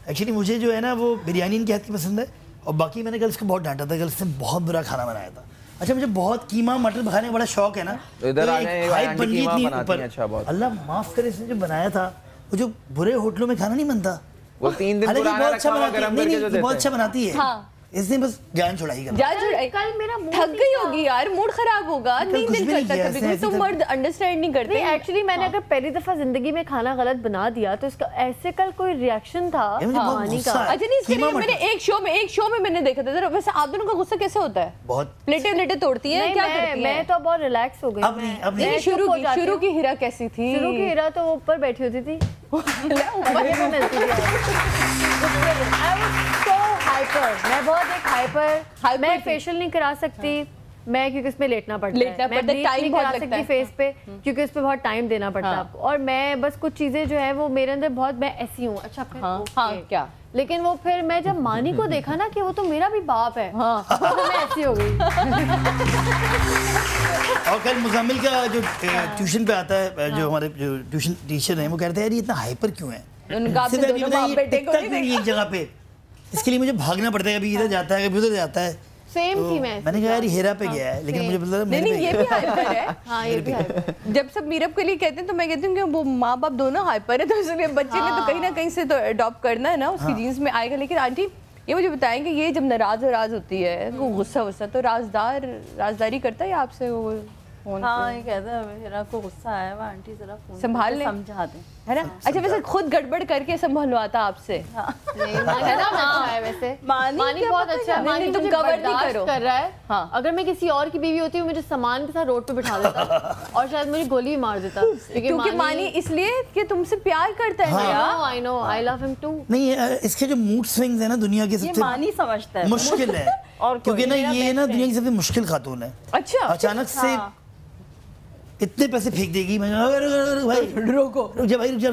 एक्चुअली मुझे जो है ना वो बिरयानी इनके हाथ की पसंद है, और बाकी मैंने गर्ल्स को बहुत डांटा था, गर्ल्स ने बहुत बुरा खाना बनाया था। अच्छा मुझे बहुत कीमा मटर खाने का बड़ा शौक है ना, इधर हाइप बन गई थी ऊपर। अल्लाह माफ करे, इसने जो बनाया था, वो जो बुरे होटलों में खाना नहीं बनता, वो 3 दिन पुराना बहुत अच्छा बनाती है, बहुत अच्छा बनाती है। इसने बस जान छुड़ाई कल मेरा थक गई होगी यार, मूड खराब होगा, 3 दिन करता कभी तो मर्द अंडरस्टैंड नहीं करते। एक्चुअली मैंने अगर पहली दफा जिंदगी में खाना गलत बना दिया तो इसका ऐसे कल कोई रिएक्शन था पानी का। अच्छा नहीं, इसके लिए मैंने एक शो में मैंने देखा था। वैसे आप दोनों का गुस्सा कैसे होता है? बहुत प्लेटें तोड़ती है, क्या करती है? मैं तो बहुत रिलैक्स हो गई। शुरू की हीरा कैसी थी? शुरू की हीरा तो वो ऊपर बैठी होती थी, मैं बहुत एक हाइपर, मैं फेशियल नहीं करा सकती, मैं क्योंकि इसमें लेटना पड़ता है, मैं ब्लीच नहीं करा सकती फेस पे क्योंकि उस पर बहुत टाइम देना पड़ता है आपको। और मैं बस कुछ चीजें जो है वो मेरे अंदर बहुत, मैं ऐसी हूँ। अच्छा फिर क्या, लेकिन वो फिर मैं जब मानी को देखा ना कि वो तो मेरा भी बाप है, तो मैं ऐसी हो गई। और कल मुज़म्मिल का जो ट्यूशन पे आता है, जो हमारे जो ट्यूशन टीचर हैं, वो कहते हैं यार ये इतना हाइपर क्यों है, एक जगह पे, इसके लिए मुझे भागना पड़ता है, कभी इधर जाता है कभी उधर जाता है। सेम थी मैं, मैंने कहा यार हेरा पे गया है, लेकिन मुझे पता नहीं ये भी हाइपर है। हाँ ये भी हाइपर। जब सब मीरब के लिए कहते हैं तो मैं कहती हूँ कि वो माँ बाप दोनों हाइपर है, तो इसलिए बच्चे ने तो कहीं ना कहीं से तो अडॉप्ट करना है ना, उसकी जीन्स में आएगा। लेकिन आंटी ये मुझे बताएंगे, ये जब नाराज होती है, वो गुस्सा तो राजदारी करता है आपसे वो? हाँ ये कहता है मेरा को गुस्सा आया हुआ आंटी, जरा फोन संभाल ले, समझा दे, है ना। अच्छा वैसे खुद गड़बड़ करके संभलवाता आपसे? वैसे मानी बहुत अच्छा है, मानी तुम कवर नहीं करो कर रहा है। हाँ। अगर मैं किसी और की बीवी होती हूँ, मुझे सामान के साथ रोड पे बिठा देता और शायद मुझे गोली मार देता, क्योंकि मानी इसलिए कि तुमसे प्यार करता है। I know, I love him too. नहीं इसके जो मूड स्विंग्स है ना दुनिया के सबसे मानी समझता है मुश्किल है, और क्योंकि ना ये ना दुनिया की सबसे मुश्किल खातून है। अच्छा अचानक से इतने पैसे फेंक देगी, मैं भाई रुक जा भाई रुक जा,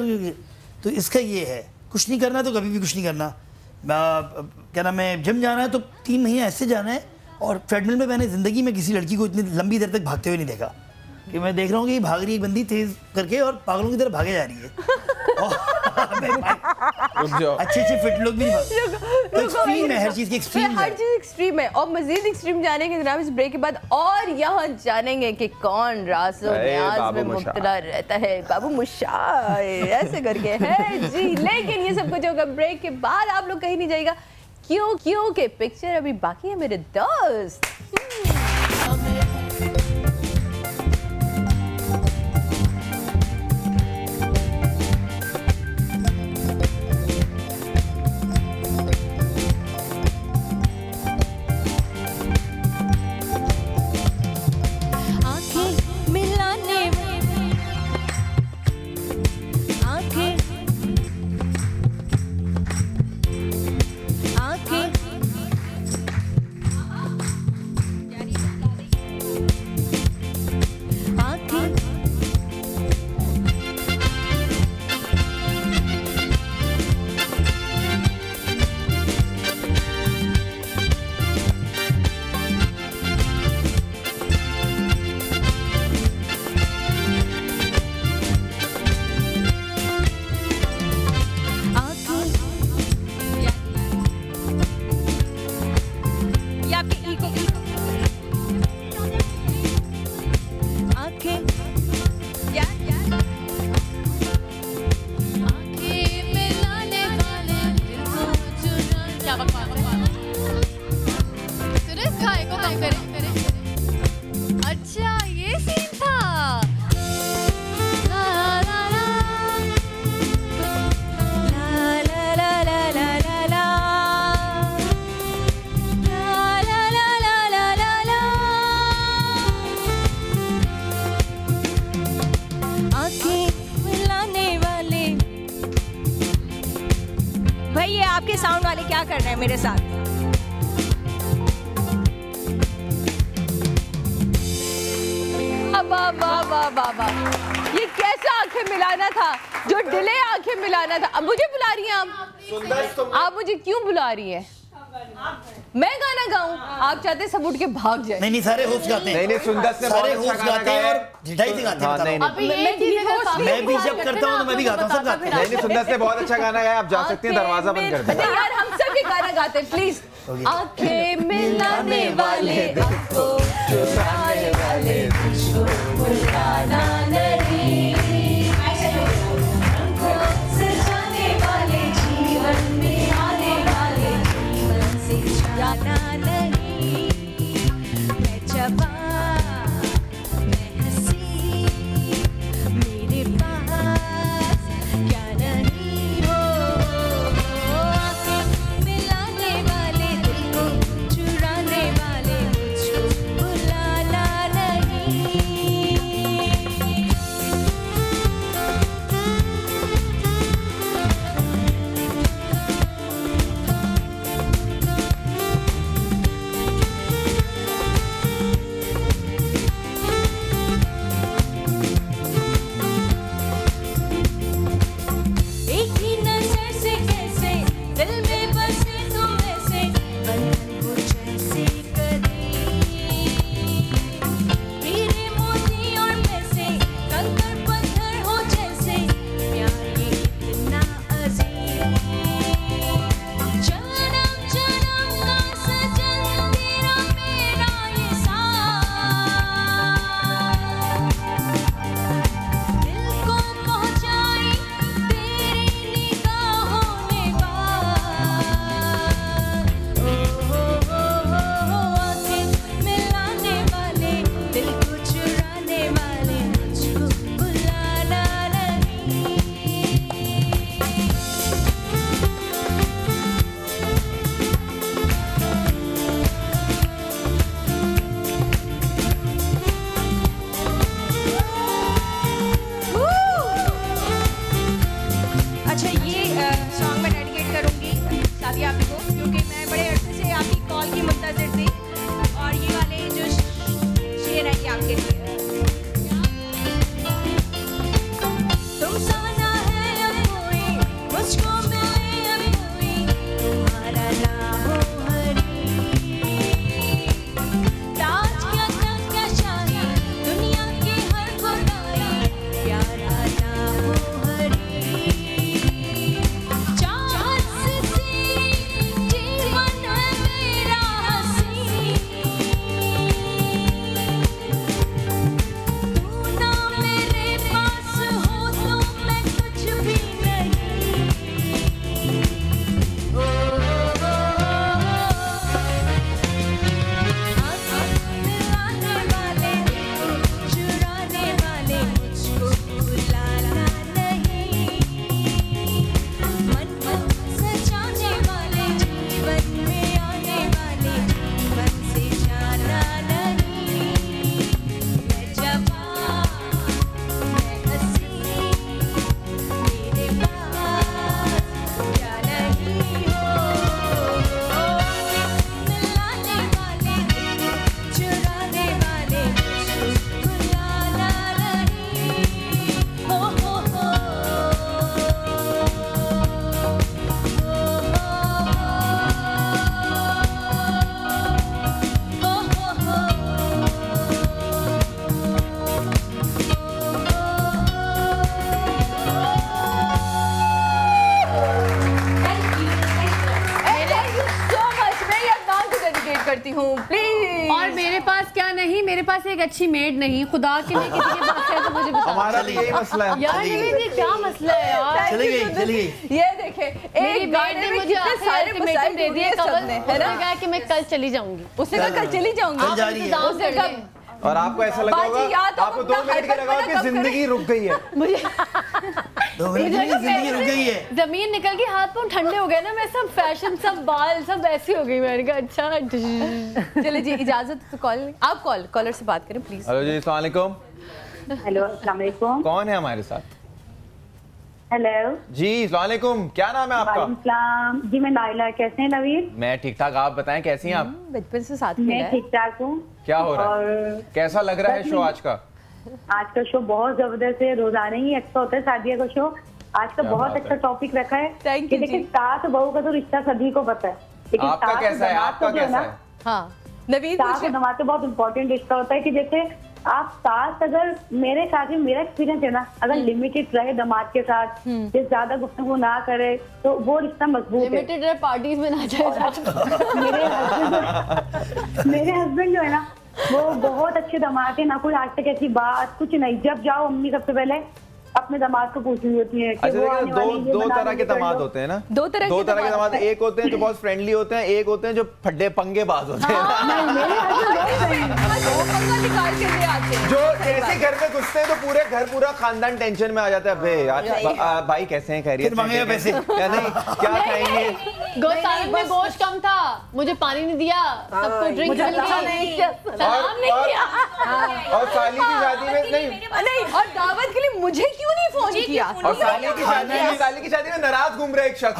तो इसका ये है कुछ नहीं करना तो कभी भी कुछ नहीं करना। क्या नाम है, जिम जाना है तो 3 महीने ऐसे जाना है, और ट्रेडमिल में मैंने ज़िंदगी में किसी लड़की को इतनी लंबी देर तक भागते हुए नहीं देखा, कि मैं देख रहा हूँ कि भाग रही है बंदी तेज करके और पागलों की तरह भागे जा रही है। अच्छे फिट लोग भी नहीं, तो एक्सट्रीम है, हर चीज़ की एक्सट्रीम है, हर चीज़ एक्सट्रीम है। और मजीद एक्सट्रीम जाने के जनाब इस ब्रेक के बाद और यहाँ जानेंगे कि कौन राज़ो न्याज़ में मुब्तला रहता है। बाबू मुशार ऐसे करके है जी। लेकिन ये सब कुछ होगा ब्रेक के बाद, आप लोग कहीं नहीं जाएगा, क्यों के पिक्चर अभी बाकी है मेरे दोस्त। आपके साउंड वाले क्या कर रहे हैं मेरे साथ? वाह, ये कैसा आंखें मिलाना था, जो डिले आंखें मिलाना था। अब मुझे बुला रही हैं आप मुझे क्यों बुला रही हैं? मैं गाना गाऊं? आप चाहते सब उठ के भाग जाए? नहीं सारे होस्ट गाते हैं। नहीं सुंदर से सारे होस्ट गाते हैं और ढिठाई से गाते हैं। मैं भी जब करता हूं तो मैं भी गाता हूं, सब गाते हैं। नहीं सुंदर से बहुत अच्छा गाना गाया, आप जा सकते हैं, दरवाजा बंद कर दें। यार हम सब ये गाना गाते हैं प्लीज। आंखें मिलाने वाले, आंखों चुराने वाले, मुझको बुलाना नहीं, आंखों सजाने वाले, जीवन में आने वाले, जीवन से जाना नहीं। मैं जवान, मैं हंसी, मेरे पास क्या नहीं हो। आंखें मिलाने वाले, दिल को चुराने वाले, मुझको बुलाना नहीं। प्लीज। और मेरे पास क्या नहीं, मेरे पास एक अच्छी मेड नहीं, खुदा के लिए किसी के पास है तो मुझे बताओ। हमारा भी यही मसला है यार। ये क्या मसला है यार। चली गई। ये देखे एक गाड़ी में मुझे सारे अल्टीमेटम दे दिए कवल ने, है ना, कहा कि मैं कल चली जाऊंगी। उसने कहा कल चली जाऊंगी, कल जा रही है। उसने कहा और आपको ऐसा लगा होगा, आपको 2 मिनट के लगा कि जिंदगी रुक गई है। मुझे 2 मिनट की जिंदगी रुक गई है। जमीन निकल के हाथ पांव ठंडे हो गए ना, मैं सब फैशन, सब बाल, सब ऐसी हो गई। मैंने कहा अच्छा चले जी, इजाजत। तो आप कॉलर से बात करें प्लीज। हेलो जी, अस्सलाम वालेकुम। हेलो, अस्सलाम वालेकुम। कौन है हमारे साथ? हेलो जी, अस्सलाम वालेकुम। क्या नाम है आपका? वालेकुम जी, मैं नाइला। कैसे हैं नवीद? मैं ठीक ठाक, आप बताएं कैसी हैं आप? बचपन से साथ मैं ठीक ठाक हूँ। क्या हो रहा है? कैसा लग रहा है शो आज का? आज का शो बहुत जबरदस्त है, रोजाना ही अच्छा होता है शादिया का शो। आज का बहुत अच्छा टॉपिक रखा है। Thank you. लेकिन सास बहू का तो रिश्ता सभी को पता है, लेकिन आपका कैसा है? आपका कैसा है? हाँ नवीद, सास और दामाद का बहुत इंपॉर्टेंट रिश्ता होता है कि जैसे आप सास, अगर मेरे साथ में मेरा एक्सपीरियंस है ना, अगर लिमिटेड रहे दामाद के साथ, जैसे ज्यादा गुफ्तगू ना करे तो वो रिश्ता मजबूत है। लिमिटेड रहे, पार्टीज में ना जाए। मेरे हस्बैंड जो है ना, वो बहुत अच्छे दामाद है ना, कोई आज तक ऐसी बात कुछ नहीं। जब जाओ अम्मी सबसे पहले अपने दामाद को पूछनी होती है कि अच्छा, वो आने वाली है, दो बना तरह के दो, दामाद होते हैं ना। दो तरह के दामाद। एक होते हैं जो बहुत फ्रेंडली होते हैं, एक होते हैं जो फड्डे पंगेबाज होते हैं। जो जैसे घर में घुसते हैं तो पूरा खानदान टेंशन में आ जाता है। अबे यार भाई कैसे हैं, खैरियत है? पैसे क्या नहीं, क्या खाएंगे? गोश्त में गोश्त कम था, मुझे पानी नहीं दिया, सबको ड्रिंक मिल गई, सलाम नहीं किया। और साली की शादी में नहीं, और दावत के लिए मुझे क्यों नहीं फोन किया? और साली की शादी में नाराज घूम रहा है एक शख्स।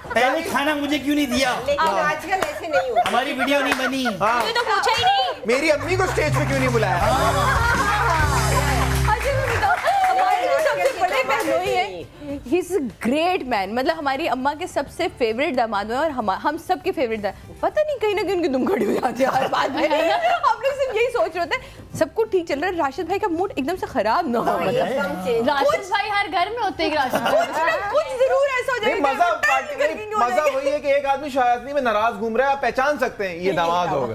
पहले खाना मुझे क्यों नहीं दिया? लेकिन आजकल ऐसे नहीं होता। हमारी वीडियो नहीं बनी। तूने तो पूछा ही नहीं। मेरी अम्मी को स्टेज पे क्यों नहीं बुलाया? अच्छा मैं बताऊं, हमारे जो सबसे बड़े बहनोई है, ही इज ग्रेट मैन। मतलब हमारी अम्मा के सबसे फेवरेट दामाद है और हम सब के फेवरेट। पता नहीं कहीं ना कहीं उनकी दुम खड़ी हो जाती है हर बात में। हम लोग सिर्फ यही सोच रहे होते हैं सब कुछ ठीक चल रहा है, राशिद भाई का मूड एकदम से खराब ना हो। राशिद भाई हर घर में होते हैं, कुछ जरूर ऐसा हो जाएगा। मजा वही है कि एक आदमी शादी में नाराज घूम रहा है, आप पहचान सकते हैं ये दामाद होगा।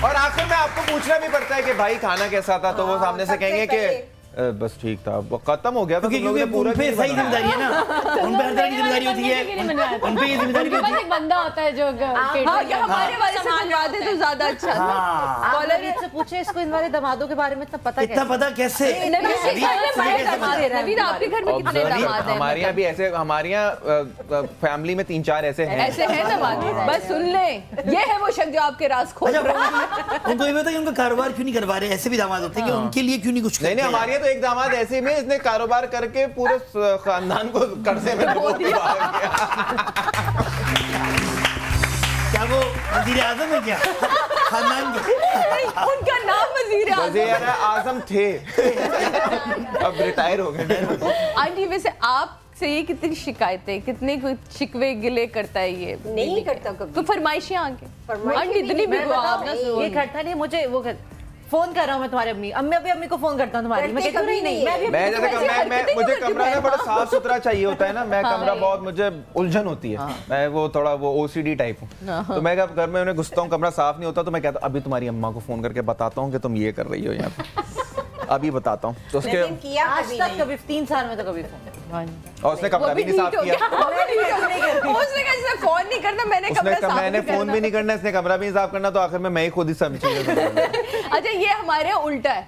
और आखिर में आपको पूछना भी पड़ता है कि भाई खाना कैसा था, तो वो सामने से कहेंगे कि बस ठीक था, वो खत्म हो गया। क्योंकि पूरा सही जिम्मेदारी है ना, उन पे हर तरह की जिम्मेदारी होती है, उन पे ये जिम्मेदारी होती है। एक बंदा होता है जो हमारे वाले से बनवा दे तो ज्यादा अच्छा था। कॉलर से पूछे इसको इन वाले दामादों के बारे में इतना पता कैसे? नवीद आपके घर में कितने दामाद हैं? हमारे यहाँ भी ऐसे, हमारे यहाँ फैमिली में 3-4 ऐसे हैं दामाद। बस सुन ले, ये है वो शख्स जो आपके राज खोल रहा है। उनको ये पता कि उनका कारोबार क्यों नहीं करवा रहे? ऐसे भी दामाद होते हैं कि उनके लिए क्यों नहीं कुछ करते? नहीं, हमारे तो एक दामाद ऐसे में इसने कारोबार करके पूरे खानदान को कर्जे में डुबो दिया। क्या वो वजीर आजम है क्या? खानदान के उनका नाम वजीर आजम थे, अब रिटायर हो गए। आंटी वैसे आप से ये कितनी शिकायतें, कितने शिकवे गिले करता है? ये नहीं करता कभी। तो फरमाइशें आगे आंटी इतनी भी ये करता नहीं, मुझे वो फोन कर रहा हूँ मैं तुम्हारी अम्मी को फोन करता हूँ तुम्हारी। मैं कभी नहीं, मैं मुझे कमरा ना बड़ा साफ सुथरा चाहिए होता है ना, मैं कमरा बहुत, मुझे उलझन होती है, मैं वो थोड़ा वो OCD टाइप हूँ। तो मैं घर में उन्हें घुसता हूँ, कमरा साफ नहीं होता तो मैं कहता हूँ अभी तुम्हारी अम्मा को फोन करके बताता हूँ कि तुम ये कर रही हो यहाँ पे, अभी बताता हूँ। तो उसके आज तक कभी 3 साल में तो कभी फोन, और उसने कमरा भी नहीं साफ किया। उसने कहा फोन नहीं करना, मैंने फोन भी नहीं करना, इसने कमरा भी नहीं साफ करना, तो आखिर में मैं ही खुद ही समझी। अच्छा ये हमारे यहाँ उल्टा है,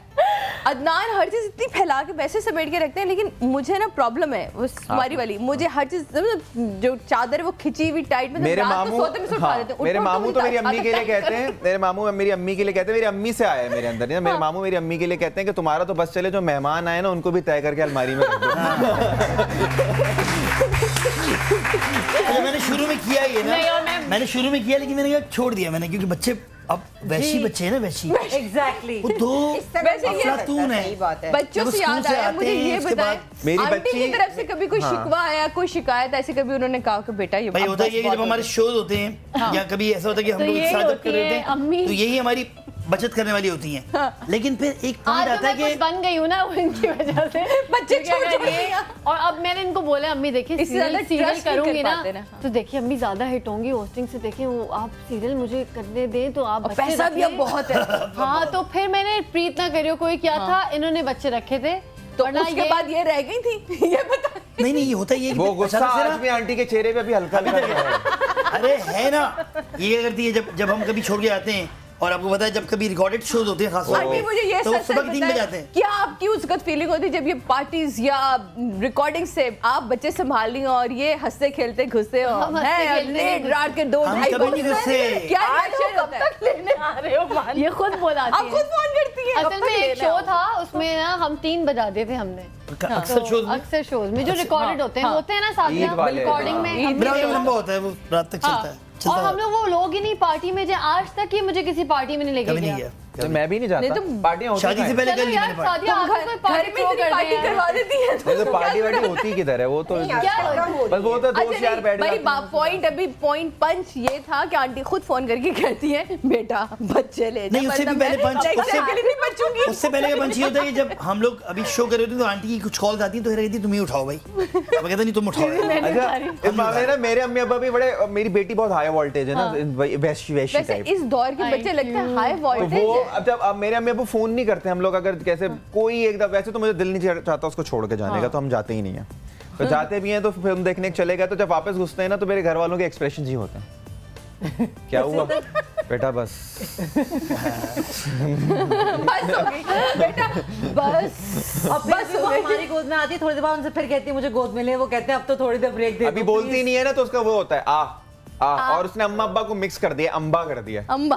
अदनान हर चीज इतनी फैला के वैसे समेट के रखते हैं, लेकिन मुझे ना प्रॉब्लम है वो हमारी वाली, मुझे हर चीज जो चादर है वो खिंची हुई टाइट में, मेरे मामू तो मेरी अम्मी के लिए कहते हैं, मेरे मामू मेरी अम्मी के लिए कहते हैं, मेरी अम्मी से आया है मेरे अंदर, मेरे मामू मेरी अम्मी के लिए कहते हैं कि तुम्हारा तो बस चले, जो मेहमान आए ना उनको भी तय करके अलमारी में रख दो। मैंने शुरू में किया ये ना, मैंने शुरू में किया लेकिन मैंने छोड़ दिया मैंने, क्योंकि बच्चे अब वैसी बच्चे हैं ना, वैसी एग्जैक्टली वो दो अफलातून है। बच्चों से याद आया मुझे, ये बताएं मेरी आंटी की तरफ से कभी कोई शिकवा आया, कोई शिकायत ऐसे कभी उन्होंने कहा कि बेटा ये भाई होता है कि जब हमारे शोज होते हैं या कभी ऐसा होता है कि हम लोग शादी कर रहे होते हैं, तो यही हमारी बचत करने वाली होती हैं। हाँ। लेकिन फिर एक पॉइंट आता है कि बन गई हूँ ना उनकी वजह से बच्चे और अब मैंने इनको बोला अम्मी देखिए सीरियल करूंगी ना तो देखिए अम्मी ज्यादा हिट होंगी होस्टिंग से, देखिए वो आप सीरियल मुझे करने दें तो आप पैसा भी अब बहुत है। हाँ तो फिर मैंने प्रीत ना करियो कोई क्या था, इन्होंने बच्चे रखे थे तो उसके बाद ये रह गई थी। ये बता नहीं ये होता है, वो गुस्सा आज भी आंटी के चेहरे पे भी हल्का लग रहा है। अरे है ना, ये करती है जब हम कभी छोड़ के आते हैं और आपको पता है जब कभी रिकॉर्डेड शोज होते हैं खास तौर पे मुझे ये तो सुबह 3 बजे आते हैं। क्या आपकी उस वक्त फीलिंग होती है जब ये पार्टीज या रिकॉर्डिंग से आप बच्चे संभाल ली और ये हंसते खेलते घुसते हो लेट रात के 2-2:30 बजे क्या कब तक लेने आ रहे हो? ये खुद बोलाती है, आप खुद फोन करती है। असल में एक शो था उसमें ना हम 3 बजा देते थे हमने अक्सर शोज में जो रिकॉर्डेड होते हैं ना साथ में रिकॉर्डिंग में लंबा होता है वो रात तक चलता है। और हम लोग वो लोग ही नहीं पार्टी में जो आज तक ही मुझे किसी पार्टी में नहीं लेके गया। तो मैं भी नहीं जाता, पार्टियां होती शादी से पहले कर ली मैंने पार्टी करवा देती है तो पार्टी वार्टी होती किधर है? वो तो बस वो तो 2-4 बैठ भाई पॉइंट अभी पॉइंट पंच ये था कि आंटी खुद फोन करके कहती है बेटा बच्चे ले नहीं उससे भी पहले पंच उससे पहले का पंच ये होता है कि जब हम लोग अभी शो कर रहे होते तो आंटी की कुछ कॉल्स आती है तो कहती तुम ही उठाओ भाई, मैं कहता नहीं तुम उठाओ। अच्छा इस मामले में मेरे अम्मी अब्बा भी बड़े, मेरी बेटी बहुत हाई वोल्टेज है ना वैशी टाइप। इस दौर के बच्चे लगते हैं हाई वोल्टेज। अब मेरे अम्मी अब्बू फोन नहीं करते, हम लोग अगर कैसे कोई एकदम वैसे तो मुझे दिल नहीं चाहता उसको छोड़ के जाने का, तो हम जाते ही नहीं है। तो जाते भी हैं तो फिल्म देखने चले गए तो जब वापस घुसते हैं ना तो मेरे घर वालों के एक्सप्रेशन ही होते हैं क्या हुआ बेटा बस बेटा बस हमारी गोद में आती, थोड़ी देर बाद उनसे फिर कहती है मुझे गोद में ले, वो कहते हैं अब तो थोड़ी देर ब्रेक दे। अभी बोलती नहीं है ना तो उसका वो होता है और उसने अम्मा अब्बा को मिक्स कर दिया, अम्बा कर दिया। अम्बा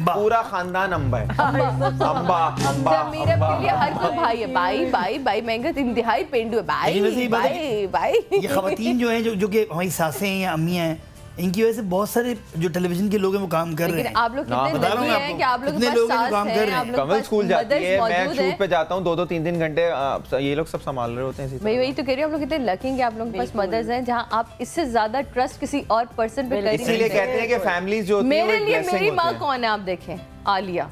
पूरा खानदान अम्बा है। अम्बा मेरे लिए हर कोई भाई है, भाई महंगा इंतहाई पेंडू है भाई। ये खवातीन जो है जो कि हमारी सासें हैं या अम्मियां हैं, इनकी वजह से बहुत सारे जो टेलीविजन के लोग हैं वो काम कर रहे हैं। आप लोग कितने लकी हैं कि आप लोग कितने लोग काम कर रहे हैं। कमल स्कूल जाती है, मैं शूट पे जाता हूँ 2-3 घंटे, ये लोग सब संभाल रहे होते हैं। मैं वही तो कह रही हूँ, आप लोग कितने लकी हैं कि आप लोगों के पास मदर्स हैं जहाँ आप इससे ज्यादा ट्रस्ट किसी और पर्सन पे कर रही हैं। इसीलिए कहते हैं कि फैमिलीज जो होती है मेरे लिए मेरी माँ कौन है आप देखें, आलिया।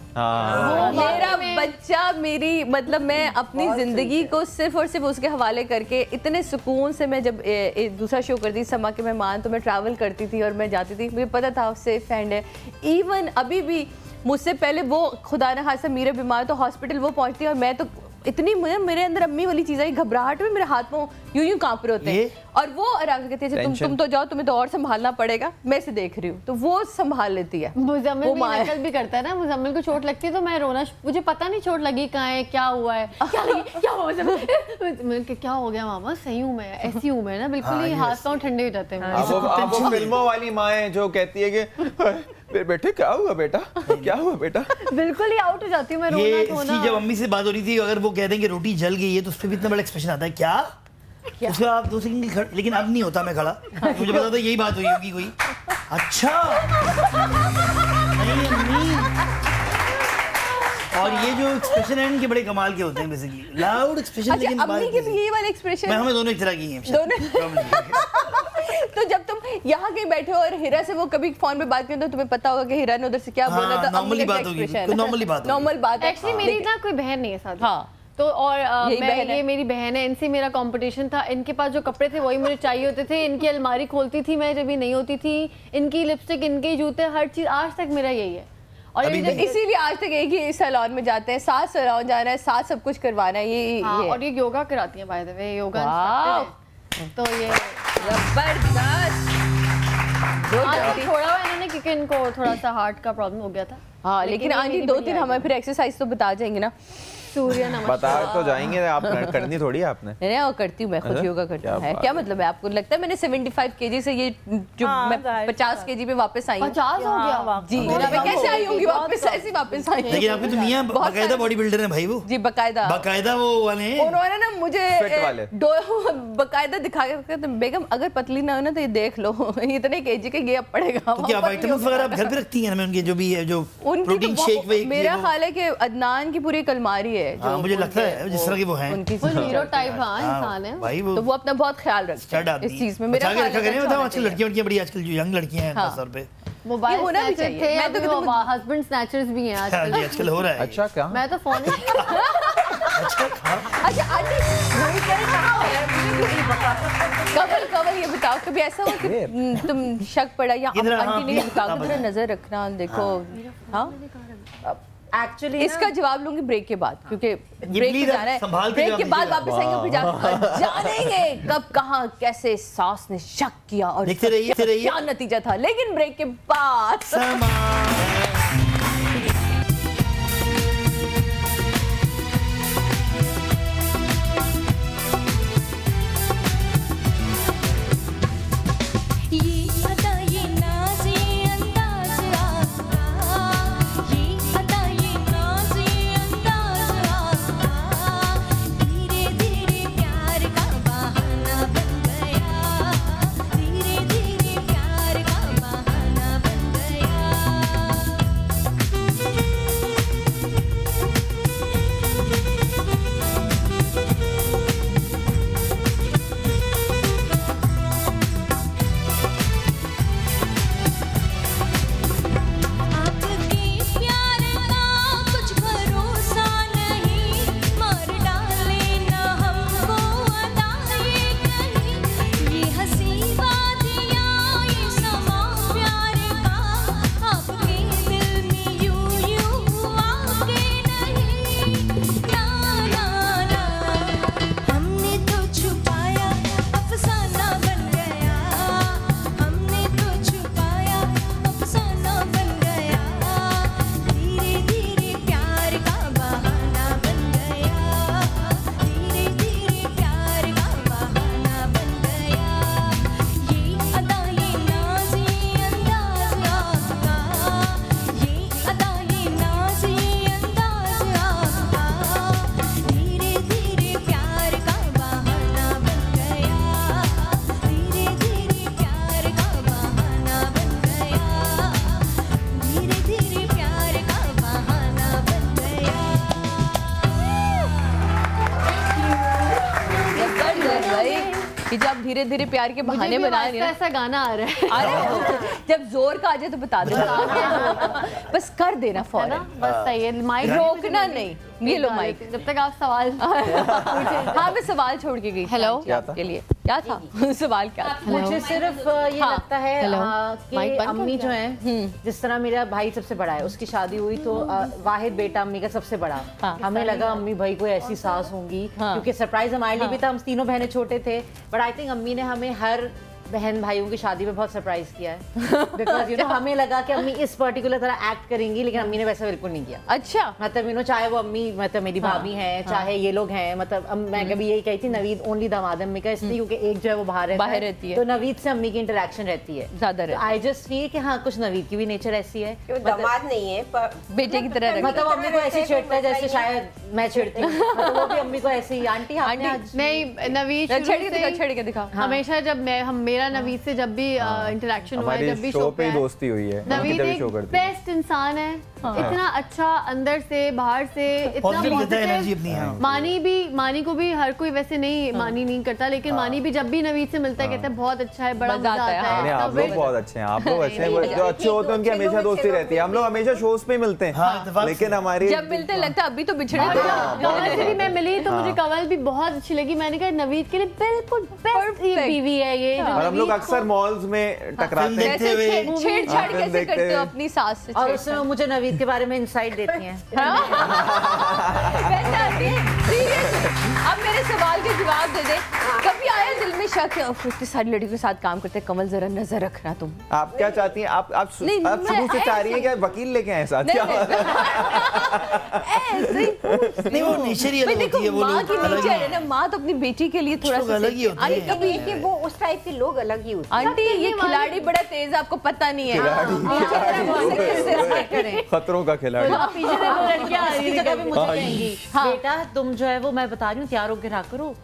मेरा बच्चा मेरी मतलब मैं अपनी जिंदगी को सिर्फ और सिर्फ उसके हवाले करके इतने सुकून से मैं जब दूसरा शो करती थी समा के मेहमान तो मैं ट्रैवल करती थी और मैं जाती थी, मुझे पता था सेफ हैंड है। इवन अभी भी मुझसे पहले वो खुदा न खासा मीरा बीमार तो हॉस्पिटल वो पहुंचती है और मैं तो इतनी मुझे मेरे अंदर अम्मी वाली चीज़ आई, घबराहट में मेरे हाथ में यूं कांप रहे होते हैं और वो आराम से कहती है तुम तो जाओ, तुम्हें तो और संभालना पड़ेगा, मैं से देख रही हूँ, तो वो संभाल लेती है। मुजम्मिल भी नकल भी करता है ना, मुजम्मिल को चोट लगती है तो मैं रोना, मुझे पता नहीं चोट लगी कहाँ है, क्या हुआ है, क्या हुआ क्या हो गया मामा, सही हूँ मैं, ऐसी हूँ मैं ना, बिल्कुल ही हाथ पाँव ठंडे हो जाते हैं। वो फिल्मों वाली माँ जो कहती है कि बेटे क्या हुआ बेटा, क्या हुआ बेटा, बिल्कुल ही आउट हो जाती हूँ मैं, रोना धोना। जब अम्मी से बात हो रही थी अगर वो कह दें कि रोटी जल गई है तो उस पर भी इतना बड़ा एक्सप्रेशन आता है क्या उसका आप 2 सेकंड, लेकिन अब नहीं होता मैं खड़ा, मुझे पता था यही बात हुई होगी कोई। अच्छा नहीं अम्मी, और ये जो एक्सप्रेशन है इनके बड़े कमाल के होते हैं बेसिकली, लाउड एक्सप्रेशन। अच्छा, लेकिन अम्मी के भी ये वाले एक्सप्रेशन मैं हमें दोनों एक तरह की हैं तो जब तुम यहाँ कहीं बैठे हो और हीरा से वो कभी फोन पे बात करें तो तुम्हें पता होगा कि हीरा ने उधर से क्या बोला था। नॉर्मली बात होगी, नॉर्मल बात है। एक्चुअली मेरी ना कोई बहन नहीं है साथ। हाँ तो और ये मेरी बहन है, इनसे मेरा कंपटीशन था, इनके पास जो कपड़े थे वही मुझे चाहिए होते थे, इनकी अलमारी खोलती थी मैं जब भी नहीं होती थी, इनकी लिपस्टिक, इनके जूते, हर चीज आज तक मेरा यही है। और इसीलिए आज तक एक ही सैलून में जाते हैं, साथ सैलून जाना है, साथ सब कुछ करवाना है। ये और ये योगा कराती है बाय द वे, योगा तो ये जबरदस्त। थोड़ा हुआ इन्होंने क्योंकि इनको थोड़ा सा हार्ट का प्रॉब्लम हो गया था। हाँ लेकिन आंटी 2-3 हमें फिर एक्सरसाइज तो बता जाएंगे ना, सूर्य नमस्कार बता तो जाएंगे, आप करनी थोड़ी है आपने। नहीं वो करती हूँ मैं, खुद योगा करती हूँ। क्या मतलब है आपको लगता है मैंने 75 kg से ये जो मैं 50 kg पे वापस आई हूँ। 50 हो गया जी, मैं कैसे आई होंगी वापस, ऐसी वापस आई। लेकिन आपकी तो मियां बाकायदा बॉडी बिल्डर है भाई वो। जी बाकायदा वो वाले उन्होंने ना मुझे बाकायदा दिखा के बेगम अगर पतली ना हो ना तो ये देख लो इतने kg के ये अब पड़ेगा। तो क्या विटामिन्स वगैरह आप घर पे रखती हैं उनके जो भी है, जो प्रोटीन शेक? मेरा ख्याल है कि अदनान की पूरी अलमारी है, मुझे लगता है जिस तरह के वो हैं, वो हीरो टाइप इंसान है भाई, तो वो अपना बहुत ख्याल रखते हैं इस चीज में। मेरा ख्याल है आजकल लड़कियां बड़ी, आजकल जो यंग लड़कियां हैं खास तौर पे मोबाइल होना भी चाहिए। मैं तो हस्बैंड स्नैचर्स भी हैं आजकल हो रहा है। अच्छा क्या? मैं तो फोन कवल ये बताओ कभी ऐसा हो कि तुम शक पड़ा या आंटी ने बताओ कि नजर रखना देखो। हाँ एक्चुअली इसका जवाब लूंगी ब्रेक के बाद, क्योंकि ब्रेक पे जाना है, ब्रेक के बाद वापस आएंगे, फिर जानेंगे कब कहाँ कैसे सास ने शक किया और क्या नतीजा था, लेकिन ब्रेक के बाद। जब धीरे धीरे प्यार के बहाने बनाए नहीं, ऐसा गाना आ रहा है जब जोर का आ जाए तो बता देना, बस कर देना फौरन, बस सही है, माइक रोकना नहीं। ये लो माइक, जब तक आप सवाल हाँ मैं सवाल छोड़ के गई। हेलो के लिए क्या था सवाल? क्या था? मुझे सिर्फ ये लगता है कि अम्मी जो है, जिस तरह मेरा भाई सबसे बड़ा है, उसकी शादी हुई तो वाहिद बेटा अम्मी का सबसे बड़ा, हमें लगा अम्मी भाई कोई ऐसी सास होंगी, क्योंकि सरप्राइज हमारे लिए भी था, हम तीनों बहनें छोटे थे, बट आई थिंक अम्मी ने हमें हर बहन भाइयों की शादी में बहुत सरप्राइज किया है, बिकॉज यू नो हमें लगा कि अम्मी इस पर्टिकुलर तरह एक्ट करेंगी, लेकिन अम्मी ने वैसा बिल्कुल नहीं किया। अच्छा, मतलब यू नो चाहे वो अम्मी मतलब मेरी भाभी हैं, चाहे ये लोग हैं, मतलब मैं कभी यही कहती नवीद ओनली दामाद अम्मी का, इसलिए क्योंकि एक जो है वो बाहर रहती है, तो नवीद से अम्मी की इंटरेक्शन रहती है ज्यादा। आई जस्ट फील कि हाँ कुछ नवीद की भी नेचर ऐसी है, दामाद नहीं है पर बेटे की तरह, मतलब अम्मी को ऐसे छेड़ता है जैसे शायद मैं छेड़ती हूँ, मतलब वो भी अम्मी को ऐसे ही आंटी नहीं नवीद छेड़ के दिखा हमेशा, जब मैं मेरा नवीद से जब भी इंटरेक्शन हुआ है, जब भी शो पे दोस्ती हुई है, नवीद एक बेस्ट इंसान है, इतना अच्छा अंदर से बाहर से, इतना पॉजिटिव। मानी को भी हर कोई वैसे नहीं मानी नहीं करता, लेकिन मानी भी जब भी नवीद से मिलता है कहता है बहुत अच्छा है, बड़ा मजा आता है। आप लोग बहुत अच्छे हैं, आप लोग अच्छे हैं, जो अच्छे होते हैं उनकी हमेशा दोस्ती रहती है। हम लोग हमेशा शोज पे मिलते हैं, लेकिन हमारी जब मिलते लगता है अभी तो बिछड़े। कवल से भी मैं मिली तो मुझे कवल भी बहुत अच्छी लगी, मैंने कहा नवीद के लिए बिल्कुल बेस्ट बीवी है ये। और हम लोग अक्सर मॉल्स में टकराते हैं, छेड़छाड़ कैसे करते हो अपनी सास से, और उसमें मुझे नवीद के बारे में इंसाइट देती हैं। अब मेरे सवाल के जवाब दे दे, कभी आया दिल में शक है इतनी सारी लड़कियों के साथ काम करते, कमल जरा नजर रखना तुम। आप क्या चाहती हैं? आप शुरू से चाह रही हैं कि वकील लेके आए साथ? नहीं वो नेचर ही अलग होती है, वो माँ की नेचर है ना, माँ तो अपनी बेटी के लिए थोड़ा सा अलग ही होती है। कभी वो उस टाइप के लोग अलग ही होते हैं। आंटी ये खिलाड़ी बड़ा तेज, आपको पता नहीं है, खतरों का खिलाड़ी। जगह पे मुझे कहेंगी बेटा तुम जो है वो मैं बता रही हूँ तैयार होकर रहा करो,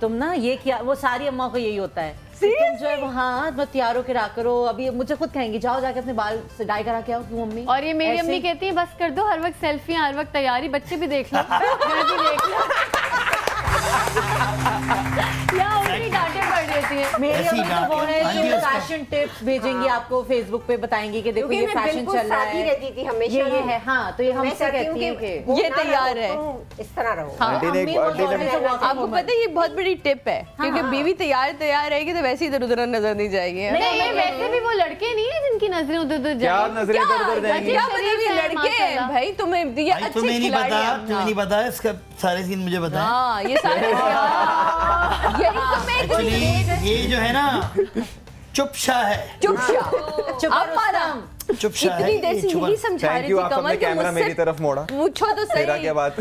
तुम ना ये क्या, वो सारी अम्मा को यही होता है, तुम जो है वो हाँ मैं तैयार होकर रहा करो। अभी मुझे खुद कहेंगी जाओ जाके अपने बाल से डाई करा के आओ क्यों मम्मी। और ये मेरी अम्मी कहती है बस कर दो, हर वक्त सेल्फियां, हर वक्त तैयारी, बच्चे भी देख लो, घर भी देख लो। या उनकी डांटे पड़ रही थी है। मेरी अम्मी तो वो है जो फैशन टिप्स भेजेंगी आपको फेसबुक पे, बताएंगी कि देखो ये फैशन चल रहा है, रहती थी हमेशा ये है। हाँ तो ये हमसे कहती है कि ये तैयार है, इस तरह रहो। आपको पता है ये बहुत बड़ी टिप है, क्योंकि बीवी तैयार रहेगी तो वैसे इधर उधर नजर नहीं जाएगी। नहीं वैसे भी वो लड़के नहीं है जिनकी नजरें उधर उधर क्या नजरें इधर उधर जाएंगी? क्या मतलब ये लड़के हैं भाई, तुम्हें नहीं पता है इसका सारे सीन मुझे पता है। हाँ ये सारे ये जो है ना चुपशा है, चुपशा इतनी देर से यही समझा रही थी कमल, कैमरा मेरी तरफ मोड़ा, पूछो तो सही क्या बात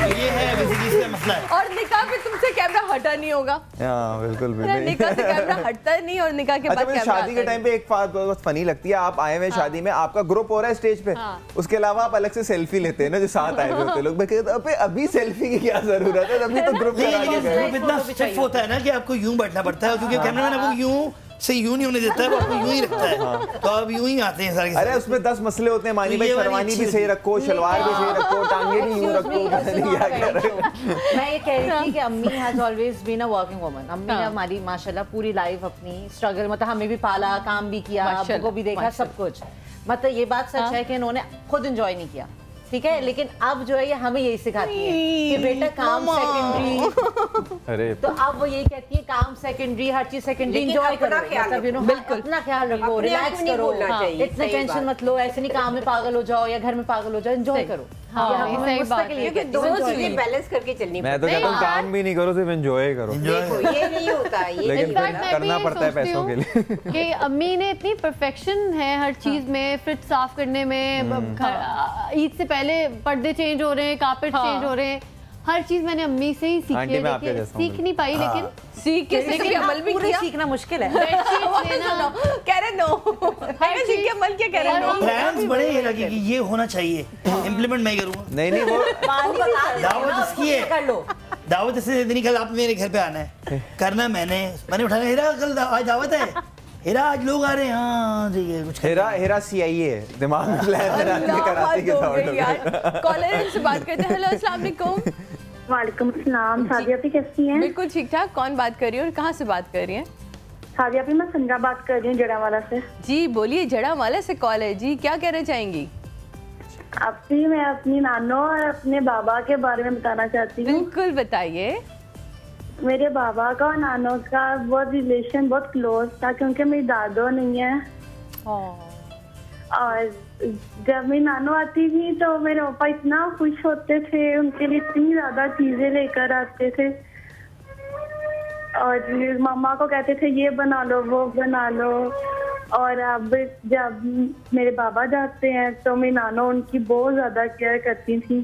ये है बेसिकली इसका मसला है। और निकाह पे तुमसे कैमरा हटा नहीं होगा। हाँ बिल्कुल निकाह से कैमरा हटता नहीं, और निकाह के बाद शादी के टाइम पे एक बात बहुत फनी लगती है, आप आए हुए शादी में, आपका ग्रुप हो रहा है स्टेज पे, उसके अलावा आप अलग से सेल्फी लेते हैं ना जो साथ आए हुए होते लोग, अबे अभी सेल्फी की क्या जरूरत है, अभी तो ग्रुप इतना स्टिफ होता है ना कि आपको यूं बैठना पड़ता है, क्योंकि कैमरामैन आपको यूं से यूं नहीं होने देता है, वो आपको यूं ही रखता है, तो आप यूं ही आते हैं सारे। अरे उसमें 10 मसले होते हैं मानी भाई, शेरवानी भी सही रखो, शलवार भी सही रखो, टांगे भी यूं रखो, मैं ये कह रही थी कि अम्मी has always been a working woman. अम्मी ने हमारी माशाल्लाह पूरी लाइफ अपनी स्ट्रगल, मतलब हमें भी पाला, काम भी किया, अब्बू को भी देखा, सब कुछ। मतलब ये बात सच है कि इन्होंने खुद एंजॉय नहीं किया, ठीक है, लेकिन अब जो है ये हमें यही सिखाती है कि बेटा काम सेकेंडरी। अरे तो अब वो यही कहती है काम सेकेंडरी, हर चीज सेकेंडरी, एंजॉय करो, बिल्कुल अपना ख्याल रखो, रिलैक्स करो, इतना टेंशन मत लो, ऐसे नहीं काम में पागल हो जाओ या घर में पागल हो जाओ, एंजॉय करो। बैलेंस करके चलनी। मैं तो कहता हूँ काम भी नहीं करो, सिर्फ एंजॉय करो। ये नहीं होता, लेकिन करना पड़ता है पैसों के लिए। कि अम्मी ने इतनी परफेक्शन है हर चीज में, फ्रिज साफ करने में, ईद से पहले पर्दे चेंज हो रहे हैं, कारपेट चेंज हो रहे हैं, हर चीज मैंने अम्मी से ही सीखी है। लेकिन सीख नहीं पाई, लेकिन सीख के अमल भी किया। सीखना मुश्किल है। कह रहे नो, सीख के अमल क्या कह रहे नो। प्लान्स बड़े हैं कि ये होना चाहिए, इम्प्लीमेंट मैं करूँगा। नहीं वो दावत इसकी है, कर लो दावत इससे इतनी, कल आप मेरे घर पे आना है, करना मैंने उठाया, हेरा कल आज दावत है, हेरा आज लोग आ रहे हैं, हाँ ठीक है कुछ। हेरा CIA है, दिमाग में प्लान बनाती है, कराती के साथ। कॉलर से बात करते हैं। हेलो अस्सलाम वालेकुम। वालेकुम सलाम। सादिया भी कैसी हैं? बिल्कुल ठीक ठाक। कौन बात कर रही है और कहाँ से बात कर रही हैं? सादिया भी, मैं संजा बात कर रही हूँ जड़ावाला से। जी बोलिए, जड़ावाला से कॉल है जी, क्या कहना चाहेंगी? आपसे मैं अपनी नानो और अपने बाबा के बारे में बताना चाहती हूँ। बिल्कुल बताइए। मेरे बाबा का और नानो का बहुत रिलेशन बहुत क्लोज था, क्योंकि मेरी दादो नहीं है। और जब मेरी नानो आती थी तो मेरे पापा इतना खुश होते थे, उनके लिए इतनी ज्यादा चीजें लेकर आते थे, और मामा को कहते थे ये बना लो वो बना लो। और अब जब मेरे बाबा जाते हैं तो मेरी नानो उनकी बहुत ज्यादा केयर करती थी।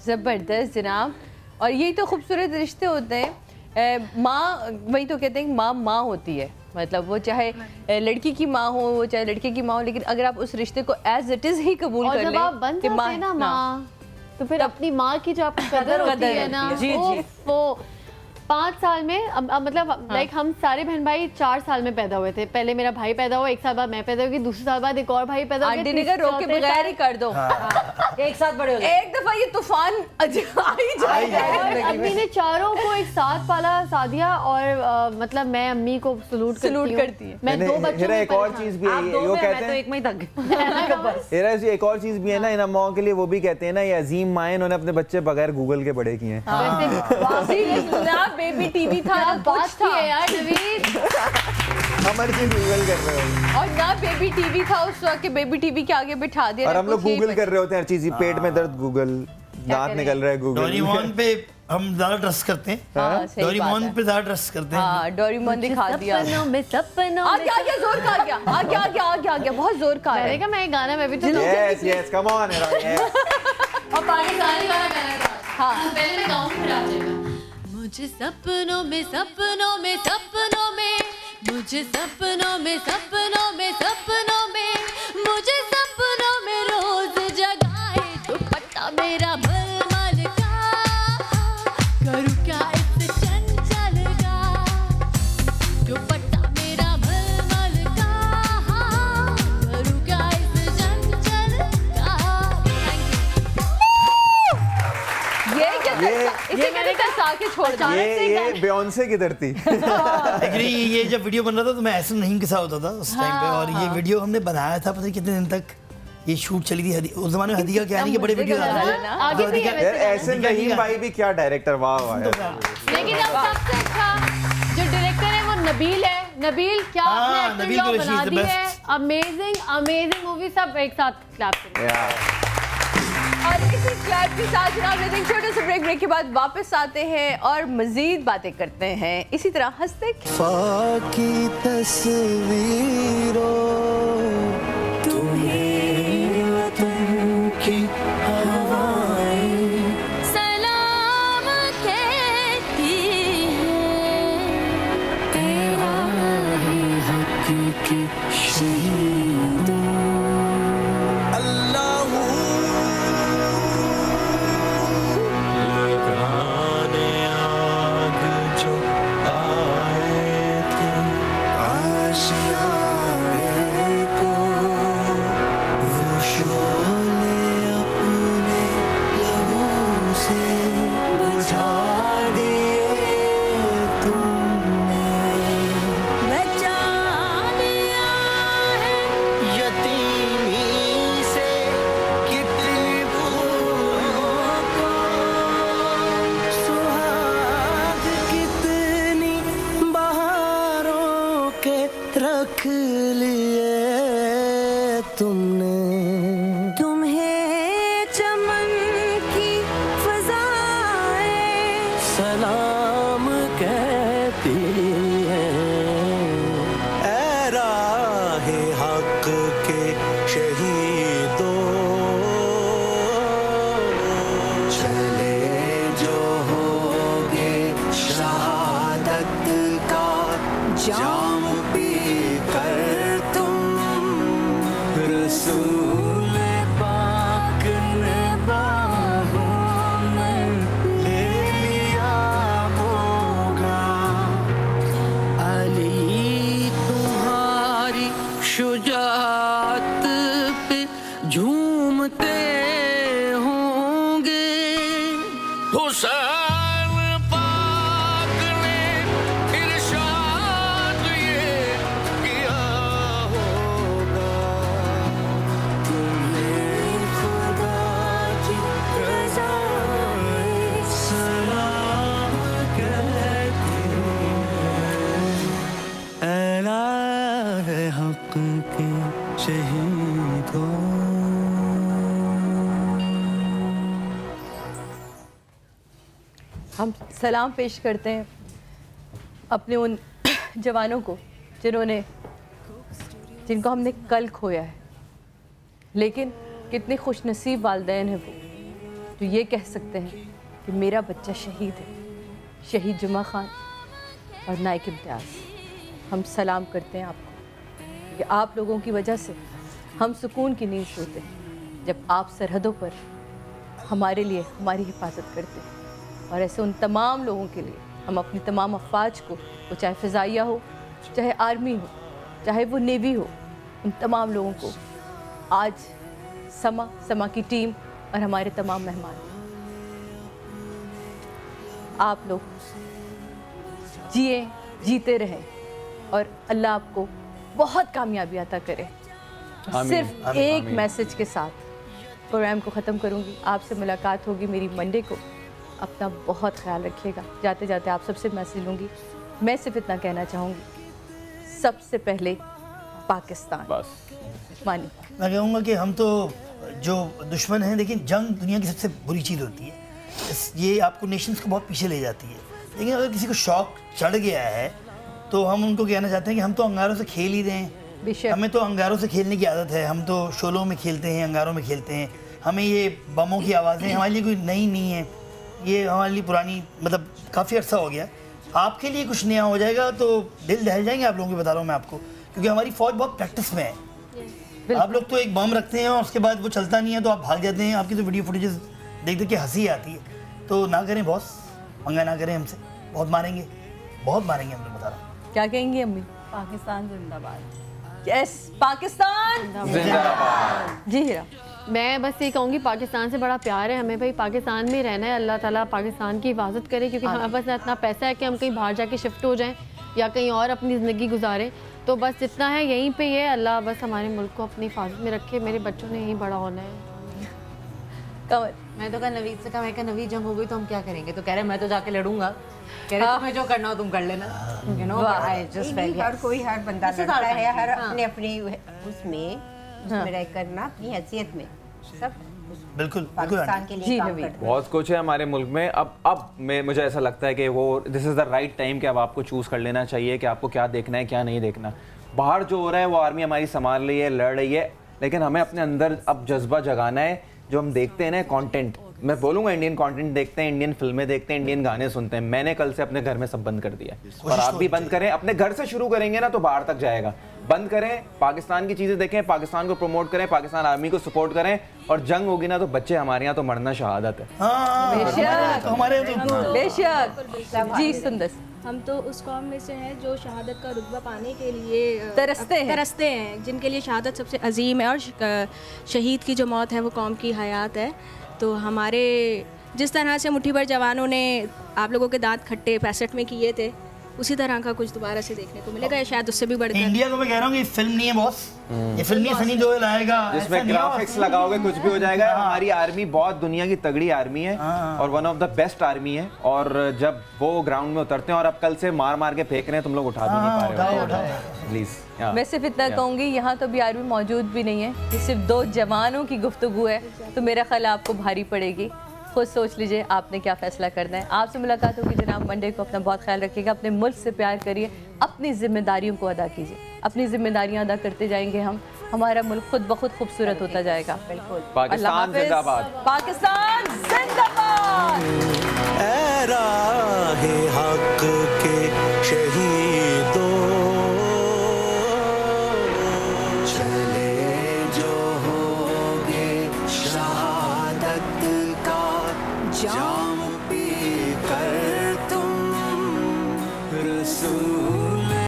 जबरदस्त जनाब। और यही तो खूबसूरत रिश्ते होते हैं। माँ, वही तो कहते हैं माँ माँ होती है, मतलब वो चाहे लड़की की माँ हो, वो चाहे लड़के की माँ हो, लेकिन अगर आप उस रिश्ते को एज इट इज ही कबूल कर लें, जब आप बन जाते हैं ना माँ, तो फिर अपनी माँ की जो आपको कदर होती है ना, वो 5 साल में मतलब लाइक हम सारे बहन भाई 4 साल में पैदा हुए थे। पहले मेरा भाई पैदा हुआ, 1 साल बाद मैं पैदा हुई, दूसरे साल बाद एक और भाई पैदा हुआ, आंटी ने कहा रोक के बगैर ही कर दो, एक साथ बड़े हो गए। एक दफा ये तूफान आ ही जाएगा। अम्मी ने चारों को एक साथ पाला, सादिया और मतलब मैं अम्मी को सलूट करती है। मैं 2 बच्चों में एक और चीज भी है, वो कहते हैं, एक में तक एक और चीज भी है ना इन अम्माओं के लिए, वो भी कहते हैं ना, ये अजीम माएं, उन्होंने अपने बच्चे बगैर गूगल के बड़े किए हैं। बेबी टीवी था ना, बात थी यार नवीद, हमारी चीज गूगल कर रहे हो, और ना बेबी टीवी था उस वक्त, बेबी टीवी के आगे बिठा दिया, और हम लोग गूगल कर रहे होते हैं हर चीज, पेट में दर्द गूगल, दांत निकल रहा है गूगल। डोरेमोन पे हम ज्यादा ट्रस्ट करते हैं, डोरेमोन पे ज्यादा ट्रस्ट करते हैं। हाँ, डोरेमोन दिखा दिया। सपनों में आ गया जोर का, आ गया बहुत जोर का है। मैंने मैं गाना मैं भी तो यस कम ऑन और पाकिस्तानी वाला गाना था। हाँ पहले मैं गाऊं फिर आ जाएगा। मुझे सपनों में सपनों में सपनों में, मुझे सपनों में सपनों में सपनों में, मुझे सपनों में रोज जगाए दुपट्टा मेरा मलमल का, करूँ क्या इस चंचल का, दुपट्टा मेरा मलमल का, करूँ क्या इस चंचल का। ये क्या मैंने कहा के छोड़ दिया। ये बियोंसे किधर थी? एक्चुअली ये जब वीडियो बन रहा था तो मैं एहसन नहीम के साथ होता था उस टाइम पे, और ये वीडियो हमने बनाया था पता नहीं कितने दिन तक ये शूट चली थी। उस जमाने में हदीया क्या नहीं, बड़े वीडियो आते थे। एहसन रहीम भाई भी क्या डायरेक्टर, वाह वाह। लेकिन अब सबसे अच्छा जो डायरेक्टर है वो नबील है। नबील क्या आपने एक्टिंग बना दी है, अमेजिंग अमेजिंग मूवी, सब एक साथ क्लैप करें। और इसी क्लैप के साथ जनाब लेते हैं छोटे से ब्रेक के बाद वापस आते हैं और मजीद बातें करते हैं इसी तरह हंसते की तस्वीरों तुम्हें तुमकी हवाएं सलाम कहती है तेरा ही हकीकी शहीद रख लिए तुमने, तुम्हें चमन की फज़ाएं सलाम कहती है ऐ राहे हक के शहीदों चले जो होगे शहादत का जाम रसूल पाक ने बाहों में ले लिया होगा अली तुम्हारी शुजाअत पे झूमते होंगे हुसैन हम सलाम पेश करते हैं अपने उन जवानों को जिनको हमने कल खोया है, लेकिन कितने खुशनसीब वालिदैन हैं वो तो ये कह सकते हैं कि मेरा बच्चा शहीद है। शहीद जुमा खान और नाइक इम्तियाज़, हम सलाम करते हैं आपको कि आप लोगों की वजह से हम सुकून की नींद सोते हैं जब आप सरहदों पर हमारे लिए हमारी हिफाजत करते हैं। और ऐसे उन तमाम लोगों के लिए हम अपनी तमाम अफवाज को, वो चाहे फ़िज़ाइया हो, चाहे आर्मी हो, चाहे वो नेवी हो, उन तमाम लोगों को आज समा की टीम और हमारे तमाम मेहमान, आप लोग जिए जीते रहें और अल्लाह आपको बहुत कामयाबी अता करे। सिर्फ एक मैसेज के साथ प्रोग्राम को ख़त्म करूँगी। आपसे मुलाकात होगी मेरी मंडे को। अपना बहुत ख्याल रखिएगा। जाते जाते आप सबसे मैसेज लूँगी। मैं सिर्फ इतना कहना चाहूँगी, सबसे पहले पाकिस्तान। बस मानी मैं कहूँगा कि हम तो जो दुश्मन हैं, लेकिन जंग दुनिया की सबसे बुरी चीज़ होती है। ये आपको नेशंस को बहुत पीछे ले जाती है। लेकिन अगर किसी को शौक चढ़ गया है तो हम उनको कहना चाहते हैं कि हम तो अंगारों से खेल ही दें। हमें तो अंगारों से खेलने की आदत है। हम तो शोलों में खेलते हैं, अंगारों में खेलते हैं। हमें ये बमों की आवाज़ें हमारे लिए कोई नई नहीं है, ये हमारे लिए पुरानी, मतलब काफ़ी अर्सा हो गया। आपके लिए कुछ नया हो जाएगा तो दिल दहल जाएंगे आप लोगों को, बता रहा हूँ मैं आपको, क्योंकि हमारी फ़ौज बहुत प्रैक्टिस में है। आप लोग तो एक बम रखते हैं और उसके बाद वो चलता नहीं है तो आप भाग जाते हैं। आपकी तो वीडियो फुटेजेस देख देख के हंसी आती है। तो ना करें बॉस, पंगा ना करें हमसे, बहुत मारेंगे हम लोग, बता रहा हूँ। क्या कहेंगी अम्मी? पाकिस्तान जिंदाबाद। यस, पाकिस्तान जिंदाबाद। जी हीरा। मैं बस ये कहूँगी पाकिस्तान से बड़ा प्यार है हमें भाई, पाकिस्तान में रहना है। अल्लाह ताला पाकिस्तान की हिफाजत करे, क्योंकि हमारे पास इतना पैसा है कि हम कहीं बाहर जाके शिफ्ट हो जाएं या कहीं और अपनी ज़िंदगी गुजारें। तो बस जितना है यहीं पे है, अल्लाह बस हमारे मुल्क को अपनी हिफाजत में रखे। मेरे बच्चों ने यहीं बड़ा होना है। कमर, मैं तो कहा नवीद से कहा, मैं कहा नवीद जंग हो गई तो हम क्या करेंगे? तो कह रहे मैं तो जाके लड़ूंगा। कह रहे तुम्हें जो करना हो तुम कर लेना। You know, I just felt हर कोई हर बंदा लड़ता है, हर अपने अपनी उसमें रह करना, अपनी हैसियत में सब बिल्कुल पाकिस्तान के लिए काम करते हैं। बहुत कुछ है हमारे मुल्क में। अब मुझे ऐसा लगता है कि वो this is the right time कि अब आपको चूज़ कर लेना चाहिए कि आपको क्या देखना है क्या नहीं देखना। बाहर जो हो रहा है वो आर्मी हमारी संभाल रही है, लड़ रही है, लेकिन हमें अपने अंदर अब जज्बा जगाना है। जो हम देखते हैं ना कंटेंट, मैं बोलूँगा इंडियन कंटेंट देखते हैं, इंडियन फिल्में देखते हैं, इंडियन गाने सुनते हैं। मैंने कल से अपने घर में सब बंद कर दिया है और आप भी बंद करें। अपने घर से शुरू करेंगे ना तो बाहर तक जाएगा। बंद करें, पाकिस्तान की चीज़ें देखें, पाकिस्तान को प्रमोट करें, पाकिस्तान आर्मी को सपोर्ट करें। और जंग होगी ना तो बच्चे हमारे यहाँ तो मरना शहादत है। बेशक जी सुंदर। हम तो उस कौम में से हैं जो शहादत का रुतबा पाने के लिए तरसते हैं, जिनके लिए शहादत सबसे अजीम है। और शहीद की जो मौत है वो कौम की हयात है। तो हमारे जिस तरह से मुट्ठी भर जवानों ने आप लोगों के दांत खट्टे 65 में किए थे, उसी तरह का कुछ दोबारा से देखने को मिलेगा, शायद उससे भी बढ़कर। इंडिया को मैं कह रहा हूँ कि फिल्म नहीं है बॉस, ये फिल्म नहीं, सनी देओल आएगा जिसमें ग्राफिक्स लगाओगे कुछ भी हो जाएगा। हमारी आर्मी बहुत दुनिया की तगड़ी आर्मी है और one of the best army है। और जब वो ग्राउंड में उतरते हैं और अब कल से मार मार के फेंक रहे हैं, तुम लोग उठा भी नहीं पा रहे हो प्लीज। मैं सिर्फ इतना कहूँगी, यहाँ तो अभी आर्मी मौजूद भी नहीं है, ये सिर्फ 2 जवानों की गुफ्तगू है, तो मेरा ख्याल आपको भारी पड़ेगी। खुद सोच लीजिए आपने क्या फैसला करना है। आपसे मुलाकात होगी जनाब मंडे को। अपना बहुत ख्याल रखिएगा, अपने मुल्क से प्यार करिए, अपनी जिम्मेदारियों को अदा कीजिए। अपनी जिम्मेदारियां अदा करते जाएंगे हम, हमारा मुल्क खुद ब खुद खूबसूरत होता जाएगा। बिल्कुल। पाकिस्तान जिंदाबाद, पाकिस्तान जिंदाबाद। ऐ राहे हक